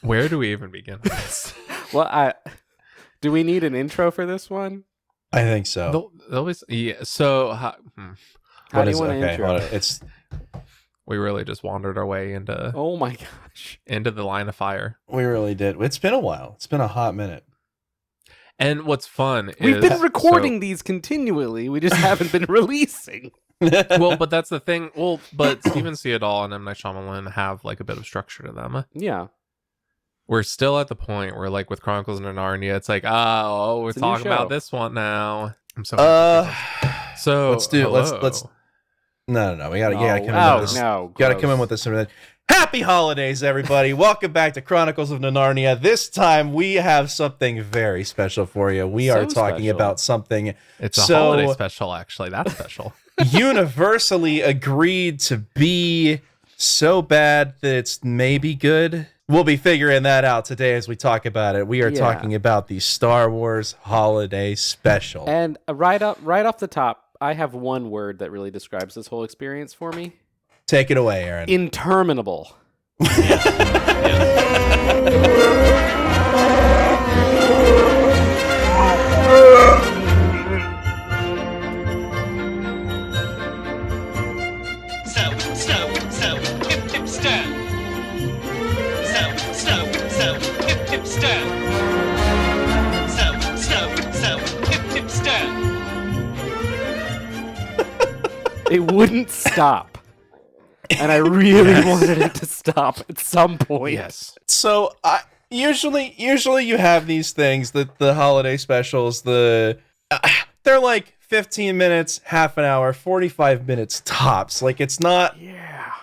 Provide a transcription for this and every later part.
Where do we even begin with this? Well, do we need an intro for this one? I think so. Yeah. So, How do you want to intro? Hold on. It's we really just wandered our way into Oh my gosh. into the line of fire. we really did. It's been a while. It's been a hot minute. And what's fun We've is been recording these continually. We just haven't been releasing. well, but that's the thing. Well, but Steven Seagal and M. Night Shyamalan have like a bit of structure to them. Yeah. We're still at the point where, like with Chronicles and Nanarnia, it's like, we're It's a new talking about show. this one now. I'm so So let's do. hello. Let's. No. We gotta come in Oh, with this. no. Gotta come in with this. Happy holidays, everybody! Welcome back to Chronicles of Nanarnia. This time we have something very special for you. We are talking special. about something It's a holiday special, actually. That's special. universally agreed to be so bad that it's maybe good. We'll be figuring that out today as we talk about it. We are talking about the Star Wars Holiday Special. And right off the top, I have one word that really describes this whole experience for me. Take it away, Aaron. Interminable. So, hip, hip, stand. So, hip, hip, stand. So, hip, hip, stand. It wouldn't stop. And I really wanted it to stop at some point. Yes. So usually you have these things that the holiday specials, they're like 15 minutes, half an hour, 45 minutes tops. Like it's not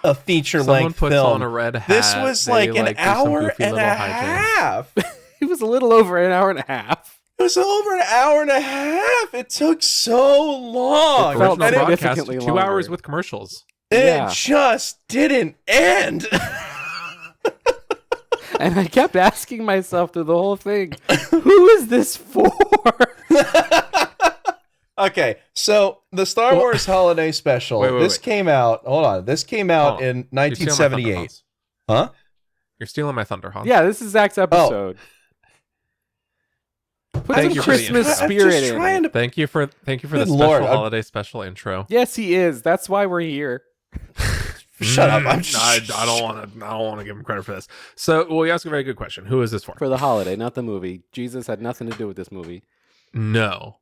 a feature length puts film. on a red hat. This was they, like an do some hour goofy and little a hijinks. half. It was a little over an hour and a half. It was over an hour and a half. It took so long. It felt Original and broadcast, significantly 2 longer. hours with commercials. Yeah. it just didn't end. And I kept asking myself through the whole thing, who is this for? Okay, so the Star Wars Holiday Special. Wait. Came out. Hold on. This came out in You're stealing my thunder, 1978. Hans. Huh? You're stealing my thunder, Hans. Yeah, this is Zach's episode. Put Thank some you for the Christmas intro. I'm spirit just in trying it. to. Thank you for the Good special Lord, holiday special intro. Yes, he is. That's why we're here. Shut up. I don't want to give him credit for this. So, well, you ask a very good question. Who is this for? For the holiday, not the movie. Jesus had nothing to do with this movie. No.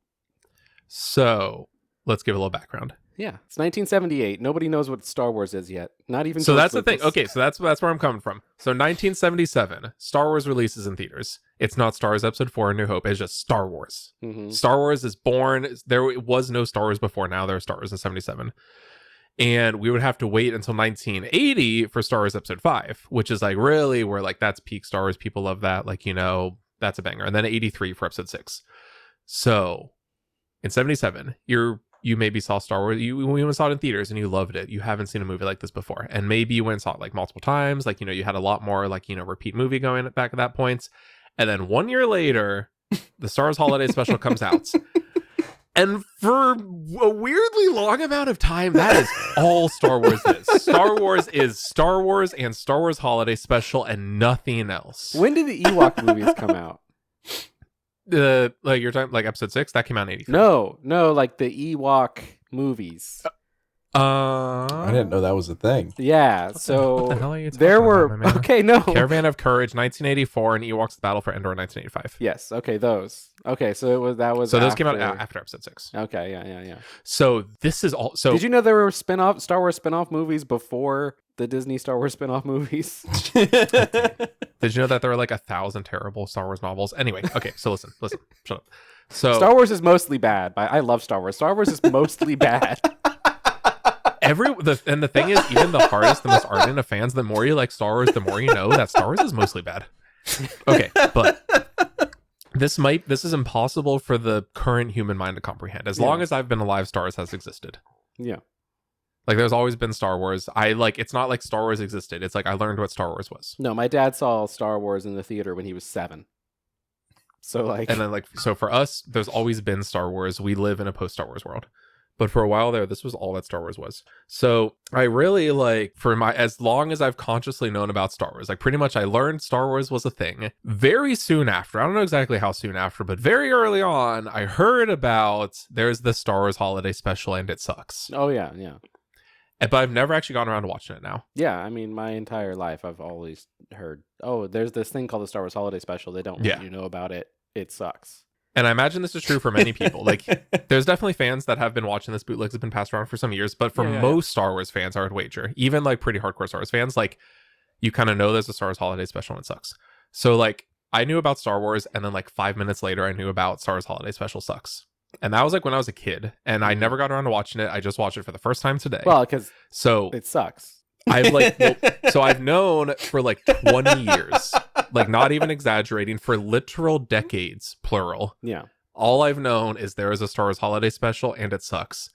So, let's give a little background. Yeah, it's 1978. Nobody knows what Star Wars is yet. Not even. So George that's the thing. Lucas. Okay, so that's where I'm coming from. So 1977, Star Wars releases in theaters. It's not Star Wars Episode 4: A New Hope. It's just Star Wars. Mhm. Star Wars is born. There was no Star Wars before. Now there are Star Wars in 77. And we would have to wait until 1980 for Star Wars Episode 5, which is like really where like that's peak Star Wars. People love that. Like, you know, that's a banger. And then 83 for Episode 6. So in 77, you maybe saw Star Wars. You went and saw it in theaters and you loved it. You haven't seen a movie like this before. And maybe you went and saw it like multiple times. Like, you know, you had a lot more like, you know, repeat movie going back at that point. And then 1 year later, the Star Wars Holiday Special comes out. And for a weirdly long amount of time, that is all Star Wars is. Star Wars is Star Wars and Star Wars Holiday Special and nothing else. When did the Ewok movies come out? Like you're talking like Episode 6, that came out in 83. No, like the Ewok movies. I didn't know that was a thing. Yeah, so what the hell are you talking there about, were my man? okay, no. Caravan of Courage, 1984, and Ewoks: The Battle for Endor, 1985. Yes, okay, those. Okay, so those So those came out after Episode 6. Okay, yeah. So this is all. So Did you know there were Star Wars spin-off movies before the Disney Star Wars spin-off movies? did you know that there are like 1,000 terrible Star Wars novels? Anyway, okay. So listen, shut up. So Star Wars is mostly bad, but I love Star Wars. Star Wars is mostly bad. And the thing is, even the hardest, the most ardent of fans, the more you like Star Wars, the more you know that Star Wars is mostly bad. Okay, but this is impossible for the current human mind to comprehend. As long as I've been alive, Star Wars has existed. Yeah. Like there's always been Star Wars. It's not like Star Wars existed. It's like I learned what Star Wars was. No, my dad saw Star Wars in the theater when he was 7. So like, And then so for us, there's always been Star Wars. We live in a post Star Wars world. But for a while there, this was all that Star Wars was. So I really like, as long as I've consciously known about Star Wars, like pretty much I learned Star Wars was a thing. Very soon after, I don't know exactly how soon after, but very early on, I heard about there's this Star Wars holiday special and it sucks. Oh, yeah, yeah. But I've never actually gone around to watching it now. Yeah, I mean, my entire life, I've always heard, oh, there's this thing called the Star Wars Holiday Special. They don't want you to know about it. It sucks. And I imagine this is true for many people. Like, there's definitely fans that have been watching this. Bootlegs have been passed around for some years. But for most Star Wars fans, I would wager, even like pretty hardcore Star Wars fans, like, you kind of know there's a Star Wars Holiday Special and it sucks. So, like, I knew about Star Wars, and then like 5 minutes later, I knew about Star Wars Holiday Special sucks. And that was like when I was a kid, and I never got around to watching it. I just watched it for the first time today. Well, because so it sucks. I've I've known for like 20 years, like not even exaggerating, for literal decades, plural. Yeah. All I've known is there is a Star Wars Holiday Special and it sucks.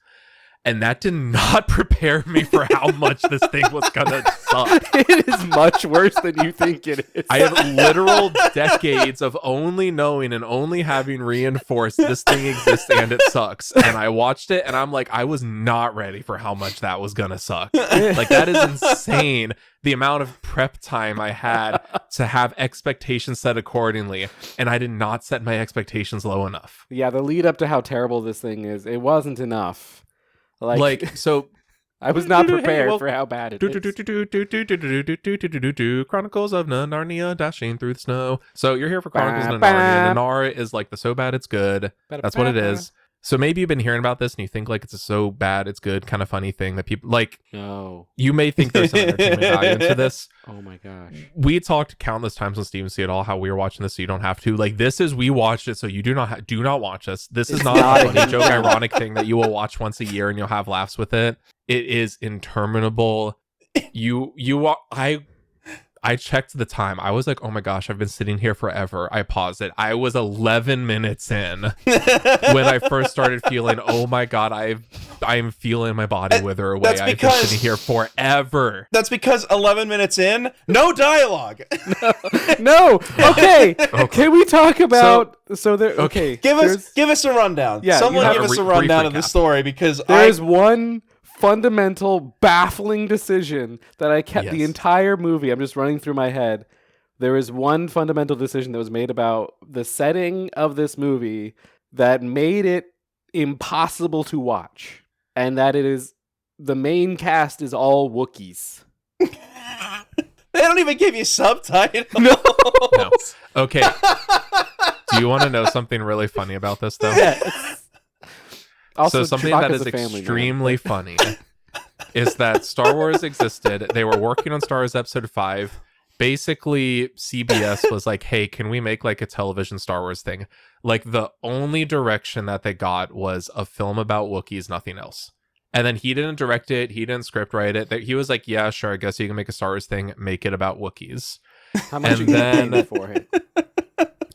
And that did not prepare me for how much this thing was gonna suck. It is much worse than you think it is. I have literal decades of only knowing and only having reinforced this thing exists and it sucks. And I watched it and I'm like, I was not ready for how much that was gonna suck. Like, that is insane. The amount of prep time I had to have expectations set accordingly. And I did not set my expectations low enough. Yeah, the lead up to how terrible this thing is, it wasn't enough. So I was not prepared for how bad it is. Chronicles of Nanarnia, dashing through the snow. So you're here for Chronicles of Nanarnia. Nanar is like the so bad it's good. That's what it is. So maybe you've been hearing about this and you think like it's a so bad it's good kind of funny thing that people like. No. You may think there's some entertainment value into this. Oh my gosh. We talked countless times on Steven See It All how we were watching this, so you don't have to. Like, this is, we watched it, so you do not watch us. This is not a funny joke, ironic thing that you will watch once a year and you'll have laughs with it. It is interminable. I checked the time. I was like, oh my gosh, I've been sitting here forever. I paused it. I was 11 minutes in when I first started feeling, oh my God, I'm feeling my body wither away. I've been sitting here forever. That's because 11 minutes in, no dialogue. No. Okay. Can we talk about okay. Give us a rundown. Yeah, Someone give us a rundown of the story, because there's one fundamental baffling decision that I kept the entire movie. I'm just running through my head. There is one fundamental decision that was made about the setting of this movie that made it impossible to watch, and that it is the main cast is all Wookiees. They don't even give you subtitles. No. Okay. Do you want to know something really funny about this, though? Yes. Also, so something that is extremely funny is that Star Wars existed. They were working on Star Wars Episode 5. Basically, CBS was like, hey, can we make like a television Star Wars thing? Like, the only direction that they got was a film about Wookiees, nothing else. And then he didn't direct it. He didn't script write it. He was like, yeah, sure, I guess you can make a Star Wars thing. Make it about Wookiees. How much and you getting paid for it?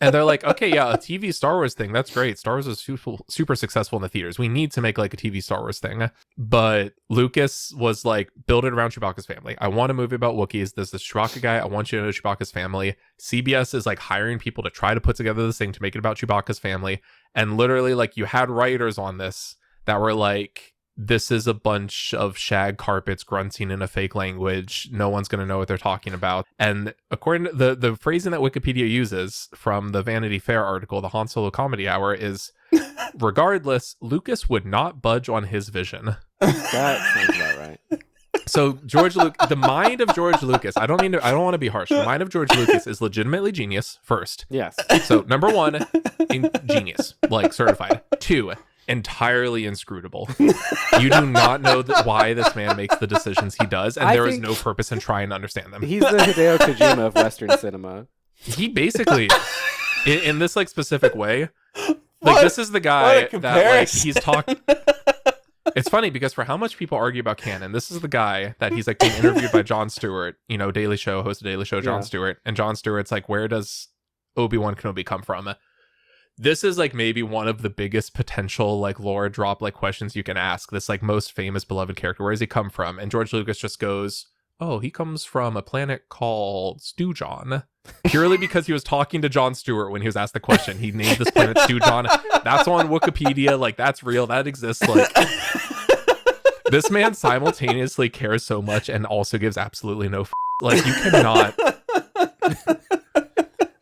And they're like, okay, yeah, a TV Star Wars thing. That's great. Star Wars is super successful in the theaters. We need to make like a TV Star Wars thing. But Lucas was like, build it around Chewbacca's family. I want a movie about Wookiees. There's this Chewbacca guy. I want you to know Chewbacca's family. CBS is like hiring people to try to put together this thing to make it about Chewbacca's family. And literally, like, you had writers on this that were like, this is a bunch of shag carpets grunting in a fake language. No one's going to know what they're talking about. And according to the phrasing that Wikipedia uses from the Vanity Fair article, the Han Solo Comedy Hour, is regardless, Lucas would not budge on his vision. That sounds about right. So the mind of George Lucas, I don't want to be harsh. The mind of George Lucas is legitimately genius, first. Yes. So number one, genius, like certified. 2, entirely inscrutable. You do not know why this man makes the decisions he does, and there is no purpose in trying to understand them. He's the Hideo Kojima of Western cinema. He basically, in this like specific way, like, this is the guy that like he's talking. It's funny because for how much people argue about canon, this is the guy that he's like being interviewed by Jon Stewart, Daily Show, host of Daily Show, Jon Stewart, and Jon Stewart's like, where does Obi-Wan Kenobi come from? This is like maybe one of the biggest potential like lore drop like questions you can ask. This like most famous beloved character, where does he come from? And George Lucas just goes, oh, he comes from a planet called Stewjon. Purely because he was talking to Jon Stewart when he was asked the question. He named this planet Stewjon. That's on Wikipedia. Like, that's real. That exists. Like, this man simultaneously cares so much and also gives absolutely no like, you cannot.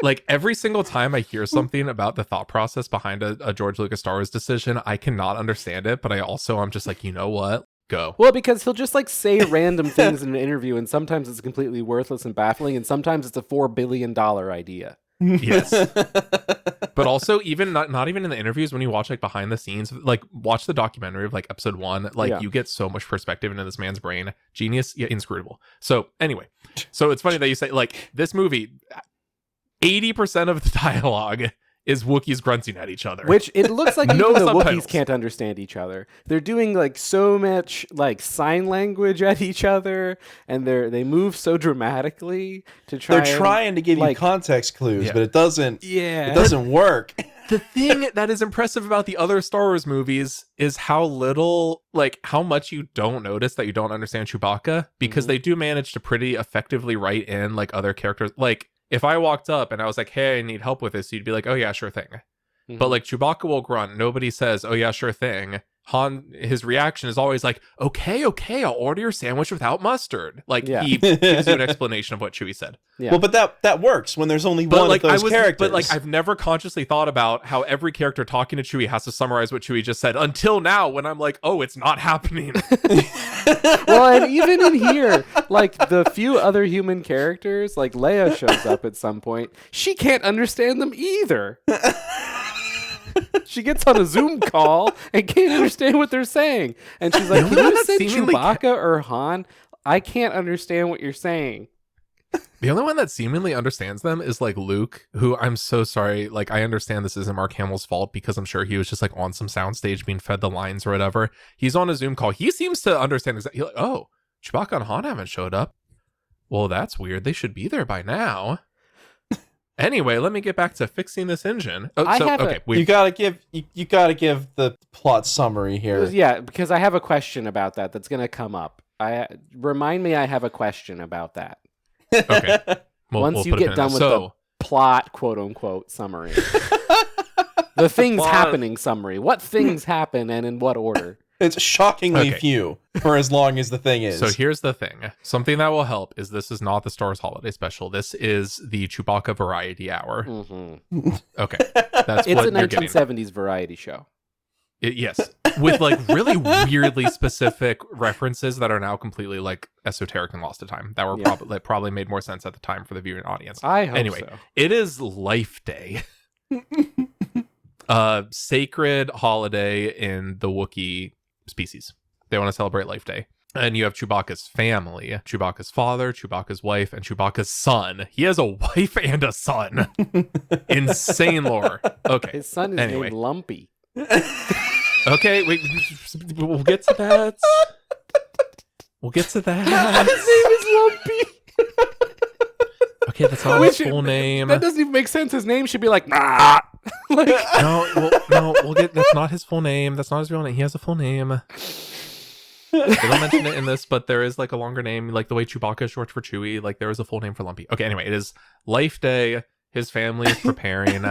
Like, every single time I hear something about the thought process behind a George Lucas Star Wars decision, I cannot understand it, but I'm just like, you know what? Go. Well, because he'll just like say random things in an interview, and sometimes it's completely worthless and baffling, and sometimes it's a $4 billion idea. Yes. But also, even not even in the interviews, when you watch like behind the scenes, like watch the documentary of like episode 1, like you get so much perspective into this man's brain. Genius, yeah, inscrutable. So anyway, so it's funny that you say like this movie, 80% of the dialogue is Wookiees grunting at each other. Which it looks like No even the subtitles. Wookiees can't understand each other. They're doing like so much like sign language at each other, and they move so dramatically to try. They're trying to give you context clues, but it doesn't. Yeah, it doesn't work. The thing that is impressive about the other Star Wars movies is how little, like, how much you don't notice that you don't understand Chewbacca, because they do manage to pretty effectively write in like other characters. Like, if I walked up and I was like, hey, I need help with this, you'd be like, oh yeah, sure thing. But like Chewbacca will grunt. Nobody says, oh yeah, sure thing. Han, his reaction is always like, okay, I'll order your sandwich without mustard. Like, he gives you an explanation of what Chewie said. Yeah. Well, but that works when there's only one of those characters. But like, I've never consciously thought about how every character talking to Chewie has to summarize what Chewie just said until now, when I'm like, oh, it's not happening. Well, and even in here, like the few other human characters, like Leia shows up at some point. She can't understand them either. She gets on a Zoom call and can't understand what they're saying. And she's like, can you send Chewbacca or Han? I can't understand what you're saying. The only one that seemingly understands them is like Luke, who, I'm so sorry. Like, I understand this isn't Mark Hamill's fault, because I'm sure he was just like on some soundstage being fed the lines or whatever. He's on a Zoom call. He seems to understand exactly. He's like, oh, Chewbacca and Han haven't showed up. Well, that's weird. They should be there by now. Anyway, let me get back to fixing this engine. You gotta give the plot summary here. Yeah, because I have a question about that that's gonna come up. Remind me I have a question about that. Okay. Once you get done with the plot, quote unquote, summary. The things happening summary. What things happen and in what order? It's shockingly few for as long as the thing is. So here's the thing. Something that will help is this is not the Star Wars Holiday Special. This is the Chewbacca Variety Hour. Mm-hmm. Okay. It's a 1970s variety show. Yes. With like really weirdly specific references that are now completely like esoteric and lost to time. That were probably made more sense at the time for the viewing audience. I hope so. It is Life Day. Sacred holiday in the Wookiee species. They want to celebrate Life Day. And you have Chewbacca's family, Chewbacca's father, Chewbacca's wife, and Chewbacca's son. He has a wife and a son. Insane lore. Okay. His son is named Lumpy. Okay, wait. We'll get to that. His name is Lumpy. Okay, that's not his full name. That doesn't even make sense. His name should be like, nah. We'll get. That's not his full name. That's not his real name. He has a full name. They don't mention it in this, but there is like a longer name, like the way Chewbacca is short for Chewie. Like there is a full name for Lumpy. Okay, anyway, it is Life Day. His family is preparing.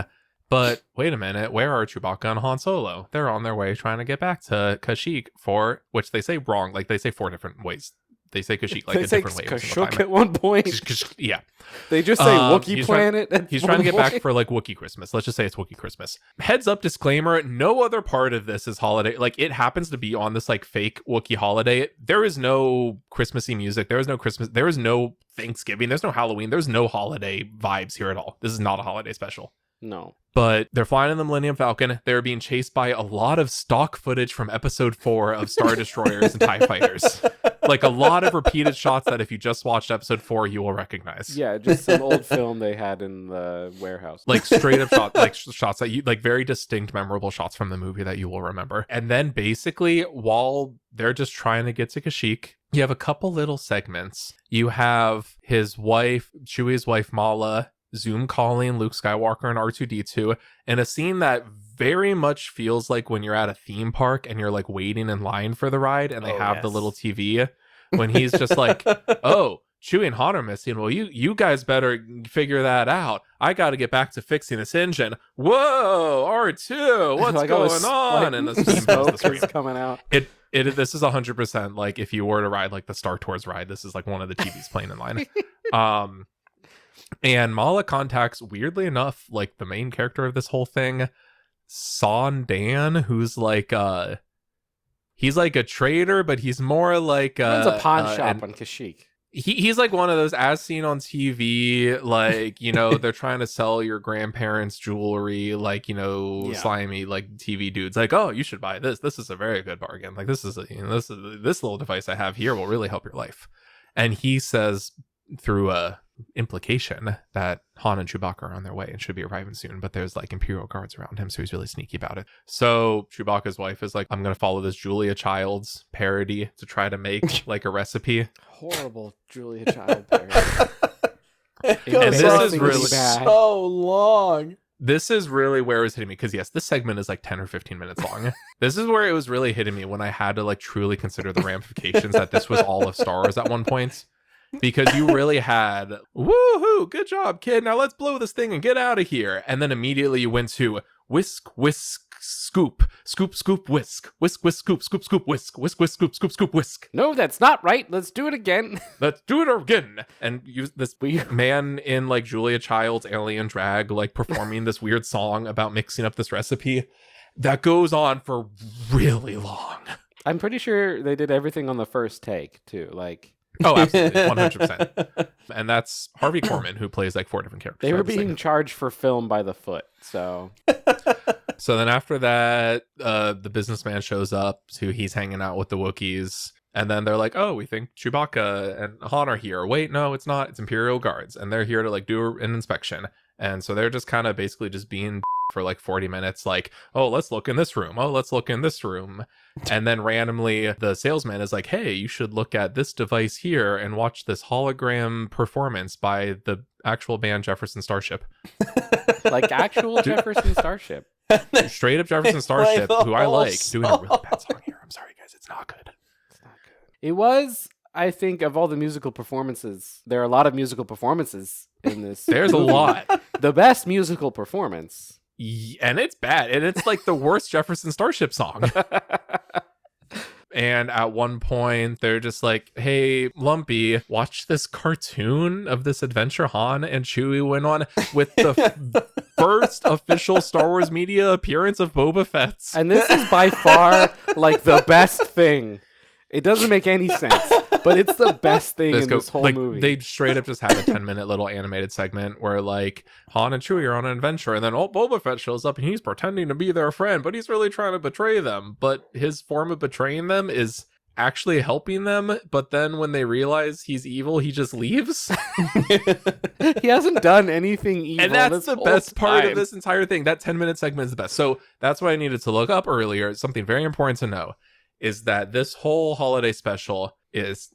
But wait a minute, where are Chewbacca and Han Solo? They're on their way trying to get back to Kashyyyk for, which they say wrong. Like they say 4 different ways. They say Kashyyyk like a different way. Kashyyyk at one point. Yeah. They just say Wookiee planet. He's trying to get back for like Wookiee Christmas. Let's just say it's Wookiee Christmas. Heads up disclaimer, no other part of this is holiday. Like it happens to be on this like fake Wookiee holiday. There is no Christmassy music. There is no Christmas. There is no Thanksgiving. There's no Halloween. There's no holiday vibes here at all. This is not a holiday special. No. But they're flying in the Millennium Falcon. They're being chased by a lot of stock footage from episode 4 of Star Destroyers and TIE Fighters. Like a lot of repeated shots that if you just watched episode 4, you will recognize. Yeah, just some old film they had in the warehouse. Like straight up shots, like shots that you like, very distinct, memorable shots from the movie that you will remember. And then basically, while they're just trying to get to Kashyyyk, you have a couple little segments. You have his wife, Chewie's wife, Mala, Zoom calling Luke Skywalker and R2-D2 in a scene that very much feels like when you're at a theme park and you're like waiting in line for the ride and they have the little TV when he's just like, oh, Chewie and Han are missing. Well, you guys better figure that out. I got to get back to fixing this engine. Whoa, R2, what's Like, going on? And the steam fills the smoke screen. is coming out. This is 100% like if you were to ride like the Star Tours ride, this is like one of the TVs playing in line. And Mala contacts, weirdly enough, like the main character of this whole thing, Son Dan, who's like he's like a trader, but he's more like Runs a pawn shop on Kashyyyk. He's like one of those as seen on TV, like, you know, they're trying to sell your grandparents jewelry, like, you know, slimy like TV dudes, like, oh, you should buy this. This is a very good bargain. Like, this little device I have here will really help your life. And he says through a implication that Han and Chewbacca are on their way and should be arriving soon, but there's like Imperial guards around him, so he's really sneaky about it. So Chewbacca's wife is like, I'm gonna follow this Julia Childs parody to try to make like a recipe. Horrible Julia Child parody. And this is really bad. so long. This is really where it was hitting me, because yes, this segment is like 10 or 15 minutes long. This is where it was really hitting me when I had to like truly consider the ramifications that this was all of Star Wars at one point. Because you really had, woohoo, good job, kid. Now let's blow this thing and get out of here. And then immediately you went to whisk, whisk, scoop, scoop, scoop, whisk, whisk, whisk, scoop, scoop, scoop, whisk, whisk, whisk, scoop, scoop, scoop, whisk. No, that's not right. Let's do it again. Let's do it again. And use this man in like Julia Child's alien drag, like performing this weird song about mixing up this recipe that goes on for really long. I'm pretty sure they did everything on the first take too. Like, oh, absolutely, 100%. And that's Harvey Korman, who plays like 4 different characters. They were being charged for film by the foot, so. So then after that, the businessman shows up, he's hanging out with the Wookiees. And then they're like, oh, we think Chewbacca and Han are here. Wait, no, it's not. It's Imperial guards. And they're here to like do an inspection. And so they're just kind of basically just being for like 40 minutes, like, oh, let's look in this room. Oh, let's look in this room. And then randomly the salesman is like, hey, you should look at this device here and watch this hologram performance by the actual band Jefferson Starship. Like actual Jefferson Starship. Straight up Jefferson Starship, who I like, doing a really bad song here. I'm sorry, guys. It's not good. It's not good. It was, I think, of all the musical performances, there are a lot of musical performances in this. There's a lot. The best musical performance. And it's bad. And it's like the worst Jefferson Starship song. And at one point, they're just like, hey, Lumpy, watch this cartoon of this adventure Han and Chewie went on with the first official Star Wars media appearance of Boba Fett. And this is by far like the best thing. It doesn't make any sense, but it's the best thing in this whole movie. They straight up just had a 10-minute little animated segment where like Han and Chewie are on an adventure, and then Boba Fett shows up and he's pretending to be their friend, but he's really trying to betray them. But his form of betraying them is actually helping them. But then when they realize he's evil, he just leaves. He hasn't done anything evil. And that's the best part of this. this entire thing. That 10-minute segment is the best. So that's what I needed to look up earlier. Something very important to know is that this whole holiday special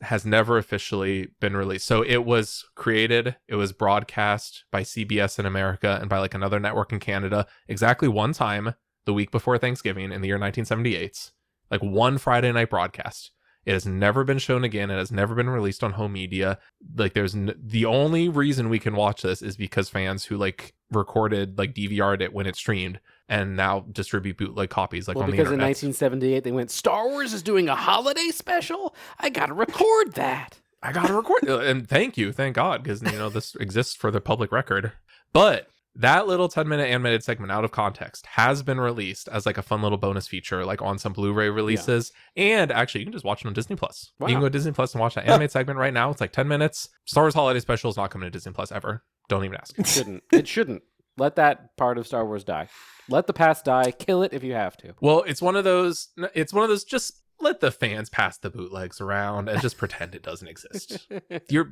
has never officially been released. So it was created, it was broadcast by CBS in America and by like another network in Canada exactly one time the week before Thanksgiving in the year 1978. Like one Friday night broadcast. It has never been shown again. It has never been released on home media. Like the only reason we can watch this is because fans who like recorded, like DVR'd it when it streamed and now distribute bootleg copies like on the internet. Because in 1978 they went, Star Wars is doing a holiday special? I gotta record that. I gotta record. And thank God, because you know this exists for the public record. But that little 10-minute animated segment out of context has been released as like a fun little bonus feature, like on some Blu-ray releases. Yeah. And actually, you can just watch it on Disney Plus. Wow. You can go to Disney Plus and watch that animated segment right now. It's like 10 minutes. Star Wars Holiday Special is not coming to Disney Plus ever. Don't even ask. It shouldn't. Let that part of Star Wars die. Let the past die. Kill it if you have to. Well, it's one of those. Just let the fans pass the bootlegs around and just pretend it doesn't exist.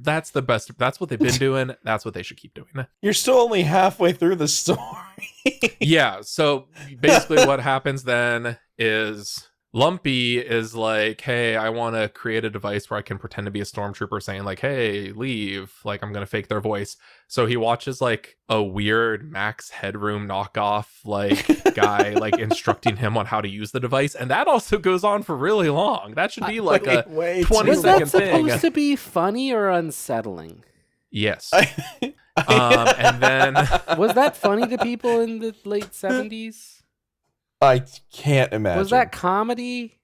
That's the best. That's what they've been doing. That's what they should keep doing. You're still only halfway through the story. Yeah. So basically what happens then is Lumpy is like, hey, I want to create a device where I can pretend to be a stormtrooper saying like, hey, leave. Like, I'm going to fake their voice. So he watches like a weird Max Headroom knockoff like guy like instructing him on how to use the device. And that also goes on for really long. That should be like a 20 Was that second thing. supposed to be funny or unsettling? Yes. And then Was that funny to people in the late 70s? I can't imagine. Was that comedy?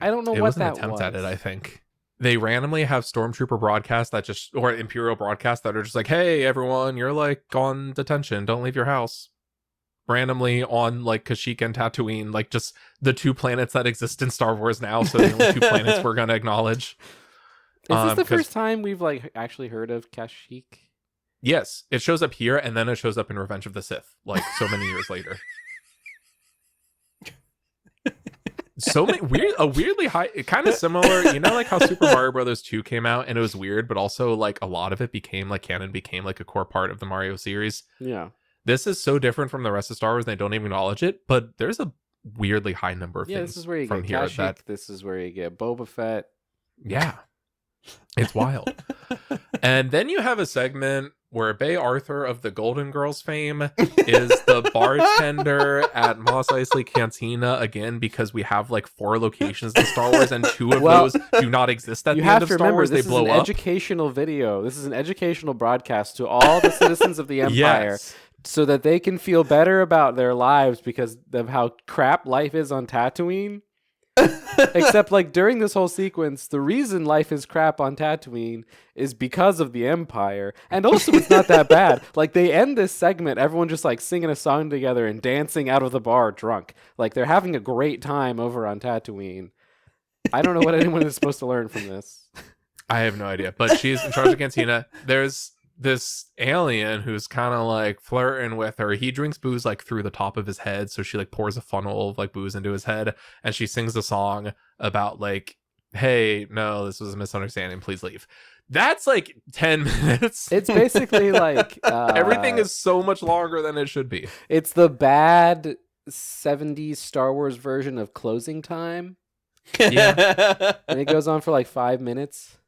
I don't know it what was an that attempt was. at it, I think. They randomly have Stormtrooper broadcasts that just, or Imperial broadcasts that are just like, hey, everyone, you're like on detention. Don't leave your house. Randomly on like Kashyyyk and Tatooine, like just the two planets that exist in Star Wars now. So the only two planets we're going to acknowledge. Is this the first time we've like actually heard of Kashyyyk? Yes, it shows up here and then it shows up in Revenge of the Sith, like so many years later. So many weirdly high, kind of similar, you know, like how Super Mario Brothers 2 came out and it was weird, but also like a lot of it became like canon, became like a core part of the Mario series. Yeah. This is so different from the rest of Star Wars, they don't even acknowledge it, but there's a weirdly high number of things. This is where you from get here Kashyyyk, that, this is where you get Boba Fett. yeah, it's wild. And then you have a segment where Bay Arthur of the Golden Girls fame is the bartender at Mos Eisley Cantina again, because we have like 4 locations in Star Wars and 2 of those do not exist at the end of Star Wars. They blow up. This is an educational video. This is an educational broadcast to all the citizens of the Empire, Yes. so that they can feel better about their lives because of how crap life is on Tatooine. Except like during this whole sequence, the reason life is crap on Tatooine is because of the Empire. And also it's not that bad. Like they end this segment, everyone just like singing a song together and dancing out of the bar drunk. Like they're having a great time over on Tatooine. I don't know what anyone is supposed to learn from this. I have no idea, but she's in charge of Cantina. There's this alien who's kind of like flirting with her. He drinks booze like through the top of his head, so she like pours a funnel of like booze into his head, and she sings a song about like, hey, no, this was a misunderstanding, please leave. That's like 10 minutes. It's basically like everything is so much longer than it should be. It's the bad 70s Star Wars version of Closing Time. Yeah. And it goes on for like 5 minutes.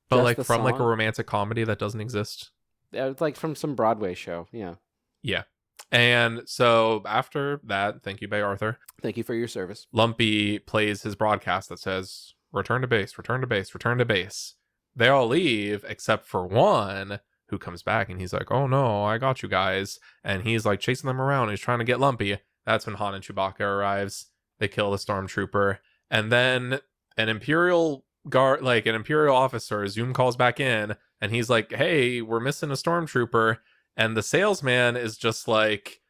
But Just like the from like a song? romantic comedy that doesn't exist. It's like from some Broadway show. Yeah. Yeah. And so after that, thank you, Bay Arthur. Thank you for your service. Lumpy plays his broadcast that says, return to base, return to base, return to base. They all leave except for one who comes back and he's like, oh no, I got you guys. And he's like chasing them around. He's trying to get Lumpy. That's when Han and Chewbacca arrives. They kill the stormtrooper. And then an Imperial guard, like an Imperial officer, Zoom calls back in and he's like, hey, we're missing a stormtrooper. And the salesman is just like,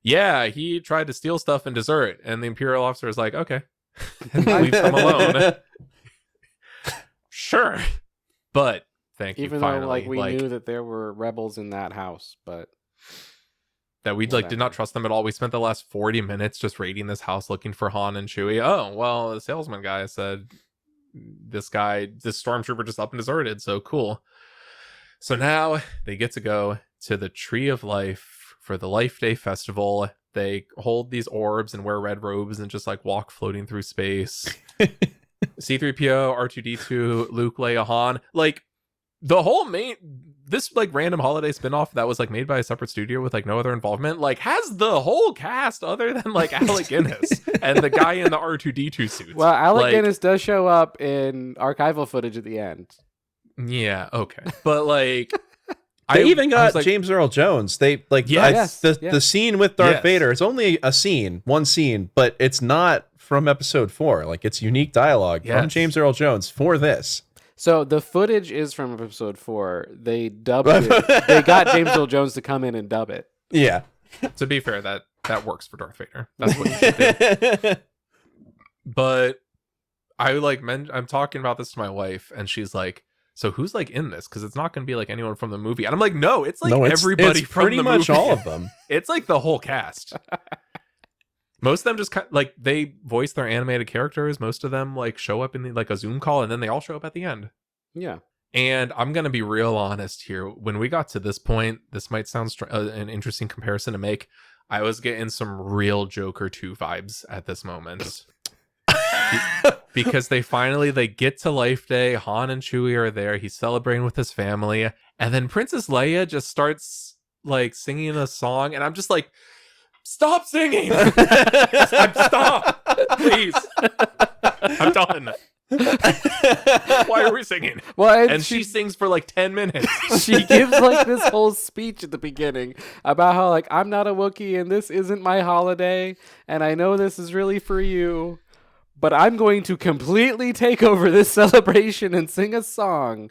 yeah, he tried to steal stuff and dessert. And the Imperial officer is like, okay. And leaves them alone. Sure. But thank you. Even finally. though like we knew that there were rebels in that house, but that we like did not trust them at all. We spent the last 40 minutes just raiding this house looking for Han and Chewie. Oh, well, the salesman guy said this stormtrooper just up and deserted, so cool. So now they get to go to the Tree of Life for the Life Day Festival. They hold these orbs and wear red robes and just like walk floating through space. C-3PO, R2-D2, Luke, Leia, Han. Like the whole this like random holiday spinoff that was like made by a separate studio with like no other involvement, like has the whole cast other than like Alec Guinness and the guy in the R2-D2 suit. well, Alec Guinness does show up in archival footage at the end. Yeah, okay. But like they even got like, James Earl Jones. They like the scene with Darth Vader. It's only one scene, but it's not from episode 4. Like it's unique dialogue from James Earl Jones for this. So the footage is from episode 4. They dubbed it. They got James Earl Jones to come in and dub it. Yeah. To be fair, that works for Darth Vader. That's what you should do. But I'm talking about this to my wife, and she's like, "So who's like in this? Because it's not going to be like anyone from the movie." And I'm like, "No, it's like everybody it's from pretty the much movie. all of them. It's like the whole cast." Most of them just kind of, like they voice their animated characters. Most of them like show up in like a Zoom call, and then they all show up at the end. Yeah. And I'm gonna be real honest here. When we got to this point, this might sound an interesting comparison to make. I was getting some real Joker 2 vibes at this moment. Because they get to Life Day. Han and Chewie are there. He's celebrating with his family, and then Princess Leia just starts like singing a song, and I'm just like, stop singing! Stop, please. I'm done. Why are we singing? Well, and she sings for like 10 minutes. She gives like this whole speech at the beginning about how like, I'm not a Wookiee and this isn't my holiday, and I know this is really for you, but I'm going to completely take over this celebration and sing a song.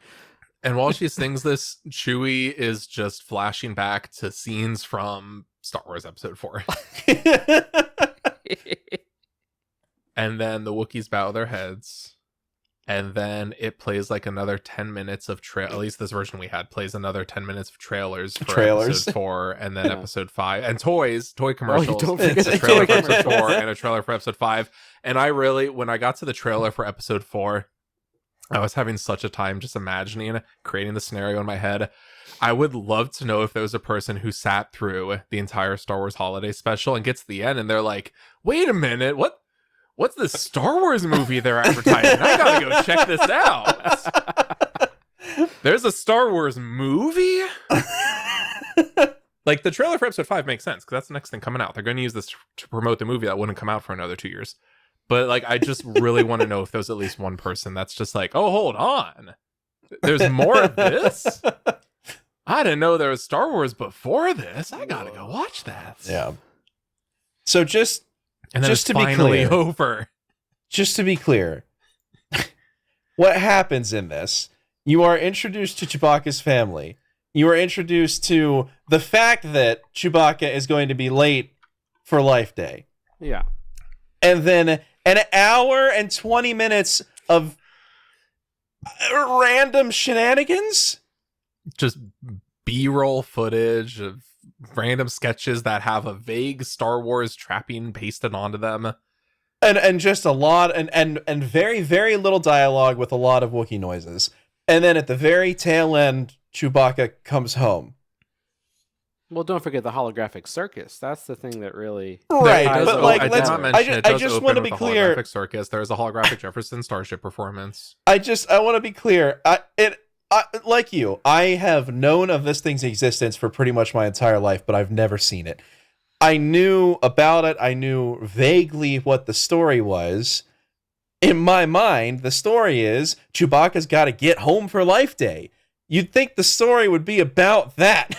And while she sings this, Chewie is just flashing back to scenes from Star Wars Episode 4. And then the Wookiees bow their heads. And then it plays like another 10 minutes of at least this version we had plays another 10 minutes of trailers for episode 4 and then episode 5 and toy commercials. Don't forget a trailer for episode 4 and a trailer for episode 5. And when I got to the trailer for episode 4, I was having such a time just imagining, creating the scenario in my head. I would love to know if there was a person who sat through the entire Star Wars holiday special and gets to the end and they're like, wait a minute, what's this Star Wars movie they're advertising? I gotta go check this out. There's a Star Wars movie? Like, the trailer for episode 5 makes sense, because that's the next thing coming out. They're going to use this to promote the movie that wouldn't come out for another 2 years. But, like, I just really want to know if there's at least one person that's just like, oh, hold on. There's more of this? I didn't know there was Star Wars before this. I gotta go watch that. Yeah. So just to be clear, over. Just to be clear, what happens in this? You are introduced to Chewbacca's family. You are introduced to the fact that Chewbacca is going to be late for Life Day. Yeah. And then an hour and 20 minutes of random shenanigans? Just B-roll footage of random sketches that have a vague Star Wars trapping pasted onto them. And just a lot and very, very little dialogue with a lot of Wookiee noises. And then at the very tail end, Chewbacca comes home. Well, don't forget the holographic circus. That's the thing that really... Right, but like, I just want to be clear. Holographic circus. There's a holographic Jefferson Starship performance. I want to be clear. Like you, I have known of this thing's existence for pretty much my entire life, but I've never seen it. I knew about it. I knew vaguely what the story was. In my mind, the story is Chewbacca's got to get home for Life Day. You'd think the story would be about that.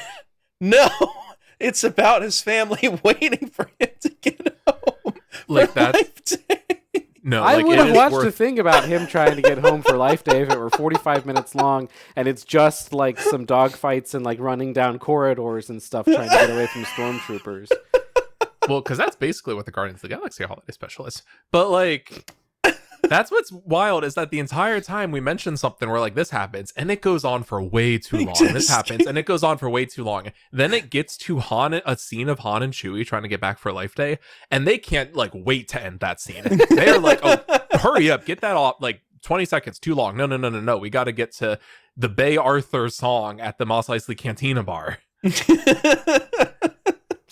No, it's about his family waiting for him to get home like for Life Day. No, I like, would have watched the thing about him trying to get home for Life Day if it were 45 minutes long and it's just like some dogfights and like running down corridors and stuff trying to get away from stormtroopers. Well, because that's basically what the Guardians of the Galaxy holiday special is. But like, that's what's wild is that the entire time we mention something where like this happens and it goes on for way too long. This happens and it goes on for way too long. Then it gets to a scene of Han and Chewie trying to get back for Life Day, and they can't like wait to end that scene. They're like, oh, hurry up, get that off, like 20 seconds too long. No. We got to get to the Bay Arthur song at the Mos Eisley Cantina bar. It's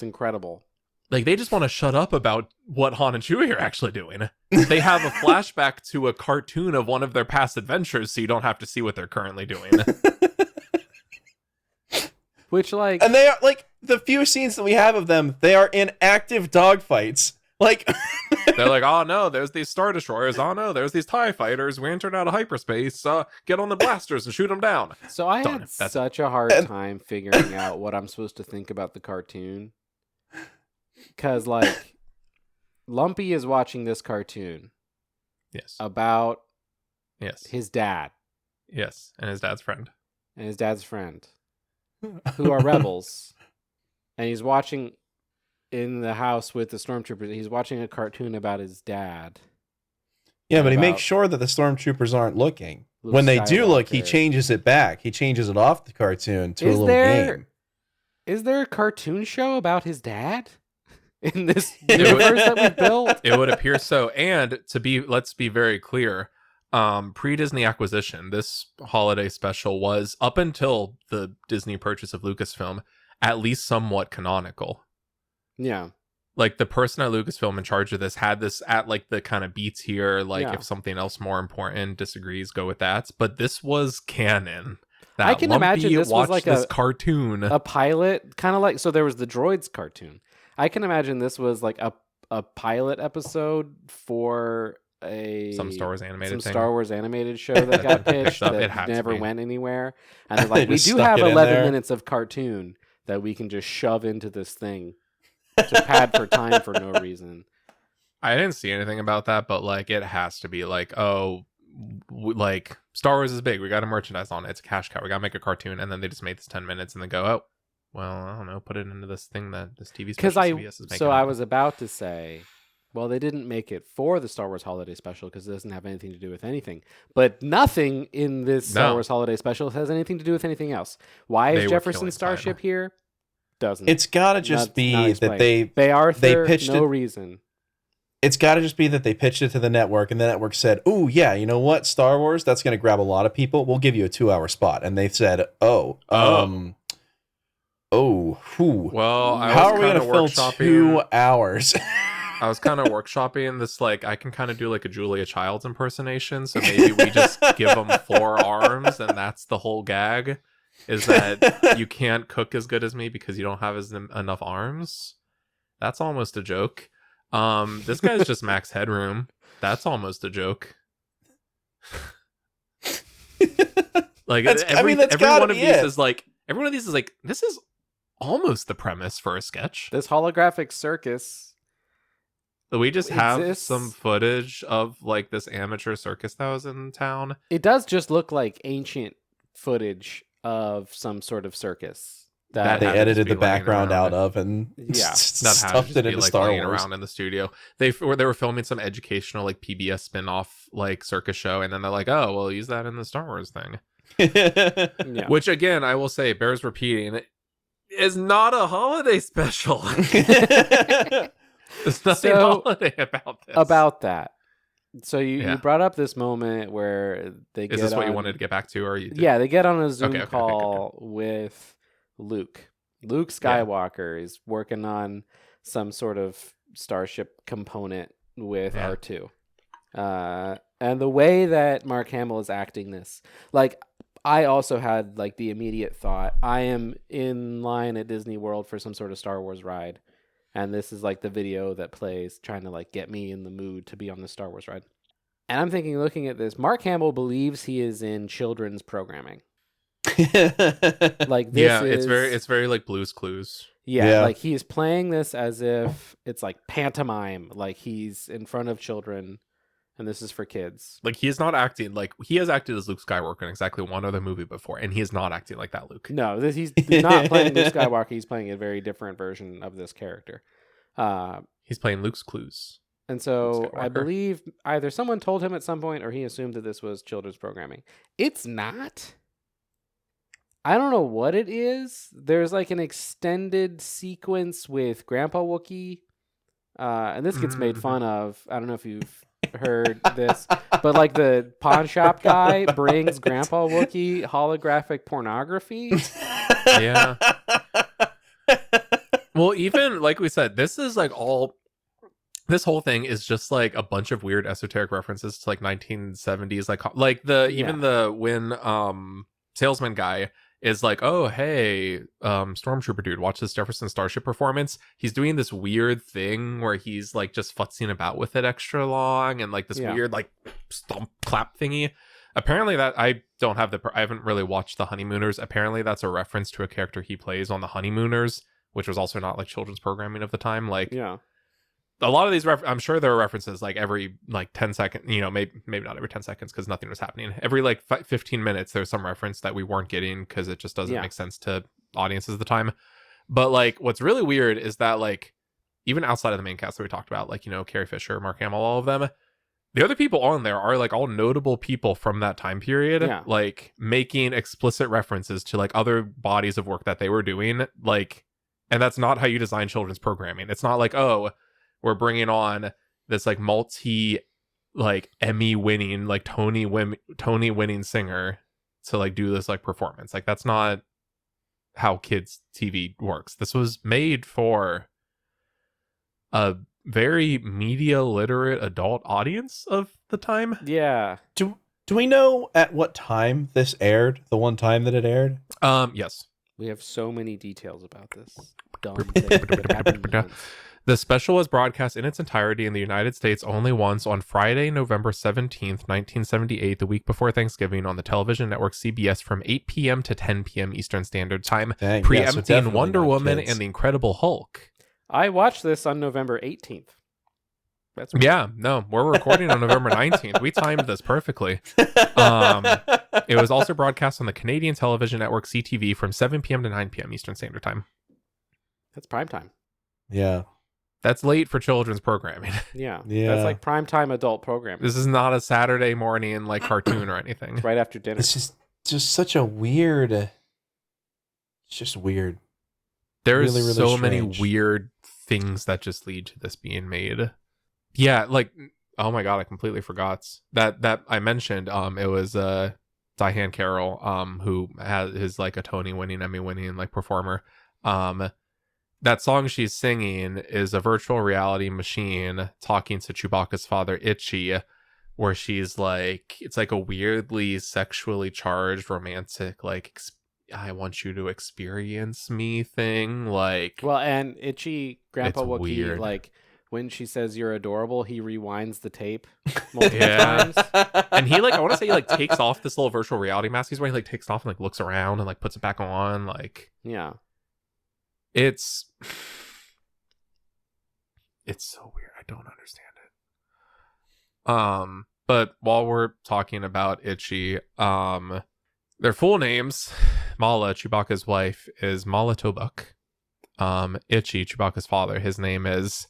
incredible. Like, they just want to shut up about what Han and Chewie are actually doing. They have a flashback to a cartoon of one of their past adventures, so you don't have to see what they're currently doing. Which, like... And they are, like, the few scenes that we have of them, they are in active dogfights. Like... They're like, oh no, there's these Star Destroyers. Oh no, there's these TIE fighters. We entered out of hyperspace. Get on the blasters and shoot them down. So I had such a hard time figuring out what I'm supposed to think about the cartoon. Because, like, Lumpy is watching this cartoon. Yes. About his dad. Yes, and his dad's friend. Who are rebels. And he's watching in the house with the stormtroopers. He's watching a cartoon about his dad. Yeah, but he makes sure that the stormtroopers aren't looking. Luke when they do look, he Skywalker. changes it back. He changes it off the cartoon to a little game. Is there a cartoon show about his dad? In this universe that we built? It would appear so. And let's be very clear, pre-Disney acquisition, this holiday special was, up until the Disney purchase of Lucasfilm, at least somewhat canonical. Yeah. like the person at Lucasfilm in charge of this had this at like the kind of beats here. Like Yeah. if something else more important disagrees, go with that. But this was canon. That I can imagine Lumpy this was watched like this cartoon. a pilot, kind of like, so there was the Droids cartoon. I can imagine this was like a pilot episode for Some Star Wars animated thing. Star Wars animated show that got pitched up. It that had to never be. went anywhere. And they're like, we Just do stuck have it in 11 there. minutes of cartoon that we can just shove into this thing to pad for time for no reason. I didn't see anything about that, but like it has to be like, like Star Wars is big. We got to merchandise on it. It's a cash cow. We got to make a cartoon, and then they just made this 10 minutes, and then go, oh, well, I don't know, put it into this thing that this TV special CBS is making. So I was about to say, well, they didn't make it for the Star Wars Holiday Special because it doesn't have anything to do with anything. But nothing in this Star Wars Holiday Special has anything to do with anything else. Why is Jefferson Starship here? Doesn't. It's got to just be that they Arthur, they pitched no it. reason. It's got to just be that they pitched it to the network, and the network said, "Oh yeah, you know what? Star Wars, that's going to grab a lot of people. We'll give you a 2-hour spot." And they said, "Oh, whew. Well, How are we going to fill 2 hours?" I was kind of workshopping this, like, I can kind of do like a Julia Childs impersonation, so maybe we just give them 4 arms, and that's the whole gag, is that you can't cook as good as me because you don't have enough arms. That's almost a joke. This guy's just Max Headroom. That's almost a joke. Like, every one of these is like, this is almost the premise for a sketch. This holographic circus. We just have exists. some footage of like this amateur circus that was in town. It does just look like ancient footage of some sort of circus that they edited the laying background around. out of and Yeah. stuffed it into like Star laying Wars. around in the studio. They were filming some educational like PBS spin-off like circus show, and then they're like, oh, we'll use that in the Star Wars thing. Yeah. Which again, I will say, bears repeating, is not a holiday special. There's nothing holiday about this. About that. So you Yeah. brought up this moment where they get Is this what you on- wanted to get back to, or you? Yeah, they get on a Zoom Okay. call with Luke. Luke Skywalker is working on some sort of starship component with Yeah. R2. And the way that Mark Hamill is acting this, like, I also had like the immediate thought, I am in line at Disney World for some sort of Star Wars ride. And this is like the video that plays trying to like get me in the mood to be on the Star Wars ride. And I'm thinking, looking at this, Mark Hamill believes he is in children's programming. Like, this it's very like Blue's Clues. yeah, like he is playing this as if it's like pantomime, like he's in front of children and this is for kids. Like, he is not acting like he has acted as Luke Skywalker in exactly one other movie before, and he is not acting like that Luke. No, he's not playing Luke Skywalker. He's playing a very different version of this character. He's playing Luke's Clues. And so I Skywalker. believe either someone told him at some point or he assumed that this was children's programming. It's not. I don't know what it is. There's like an extended sequence with Grandpa Wookiee. And this gets made fun of. I don't know if you've heard this, but like the pawn shop guy brings Grandpa Wookiee holographic pornography. Yeah. Well, even like we said, this is like this whole thing is just like a bunch of weird esoteric references to like 1970s, like the even the when salesman guy is like, oh hey, stormtrooper dude, watch this Jefferson Starship performance. He's doing this weird thing where he's like just futzing about with it extra long, and like this weird like stomp clap thingy. Apparently that I haven't really watched The Honeymooners. Apparently that's a reference to a character he plays on The Honeymooners, which was also not like children's programming of the time. Like, Yeah. a lot of these I'm sure there are references like every like 10 seconds, maybe not every 10 seconds because nothing was happening. Every like 15 minutes there's some reference that we weren't getting because it just doesn't make sense to audiences at the time. But like what's really weird is that like even outside of the main cast that we talked about, like, Carrie Fisher, Mark Hamill, all of them, the other people on there are like all notable people from that time period, like making explicit references to like other bodies of work that they were doing. Like, and that's not how you design children's programming. It's not like, oh, we're bringing on this like like Emmy winning, like Tony winning singer to like do this like performance. Like, that's not how kids TV works. This was made for a very media literate adult audience of the time. Yeah. Do we know at what time this aired? The one time that it aired? Yes. We have so many details about this dumb thing that happened once. The special was broadcast in its entirety in the United States only once on Friday, November 17th, 1978, the week before Thanksgiving, on the television network CBS from 8 p.m. to 10 p.m. Eastern Standard Time, Dang, preempting definitely Wonder not Woman kids. and the Incredible Hulk. I watched this on November 18th. That's Yeah, no, we're recording on November 19th. We timed this perfectly. It was also broadcast on the Canadian television network CTV from 7 p.m. to 9 p.m. Eastern Standard Time. That's prime time. Yeah. That's late for children's programming. Yeah. Yeah. That's like prime time adult programming. This is not a Saturday morning like cartoon or anything. Right after dinner. It's just such a weird. It's just weird. There's really, really so many strange. weird things that just lead to this being made. Yeah, like, oh my god, I completely forgot that I mentioned. It was Diane Carroll, who is like a Tony winning, Emmy winning like performer. That song she's singing is a virtual reality machine talking to Chewbacca's father, Itchy, where she's like, it's like a weirdly sexually charged, romantic, like, I want you to experience me thing. Like, Well, and Itchy Grandpa It's Wookiee, weird. like, when she says you're adorable, he rewinds the tape multiple Yeah. times. and he like, I want to say he like takes off this little virtual reality mask he's wearing, like takes it off and like looks around and like puts it back on. Like, Yeah. it's so weird. I don't understand it. But while we're talking about Itchy, their full names, Mala, Chewbacca's wife, is Mala Tobuk. Itchy, Chewbacca's father, his name is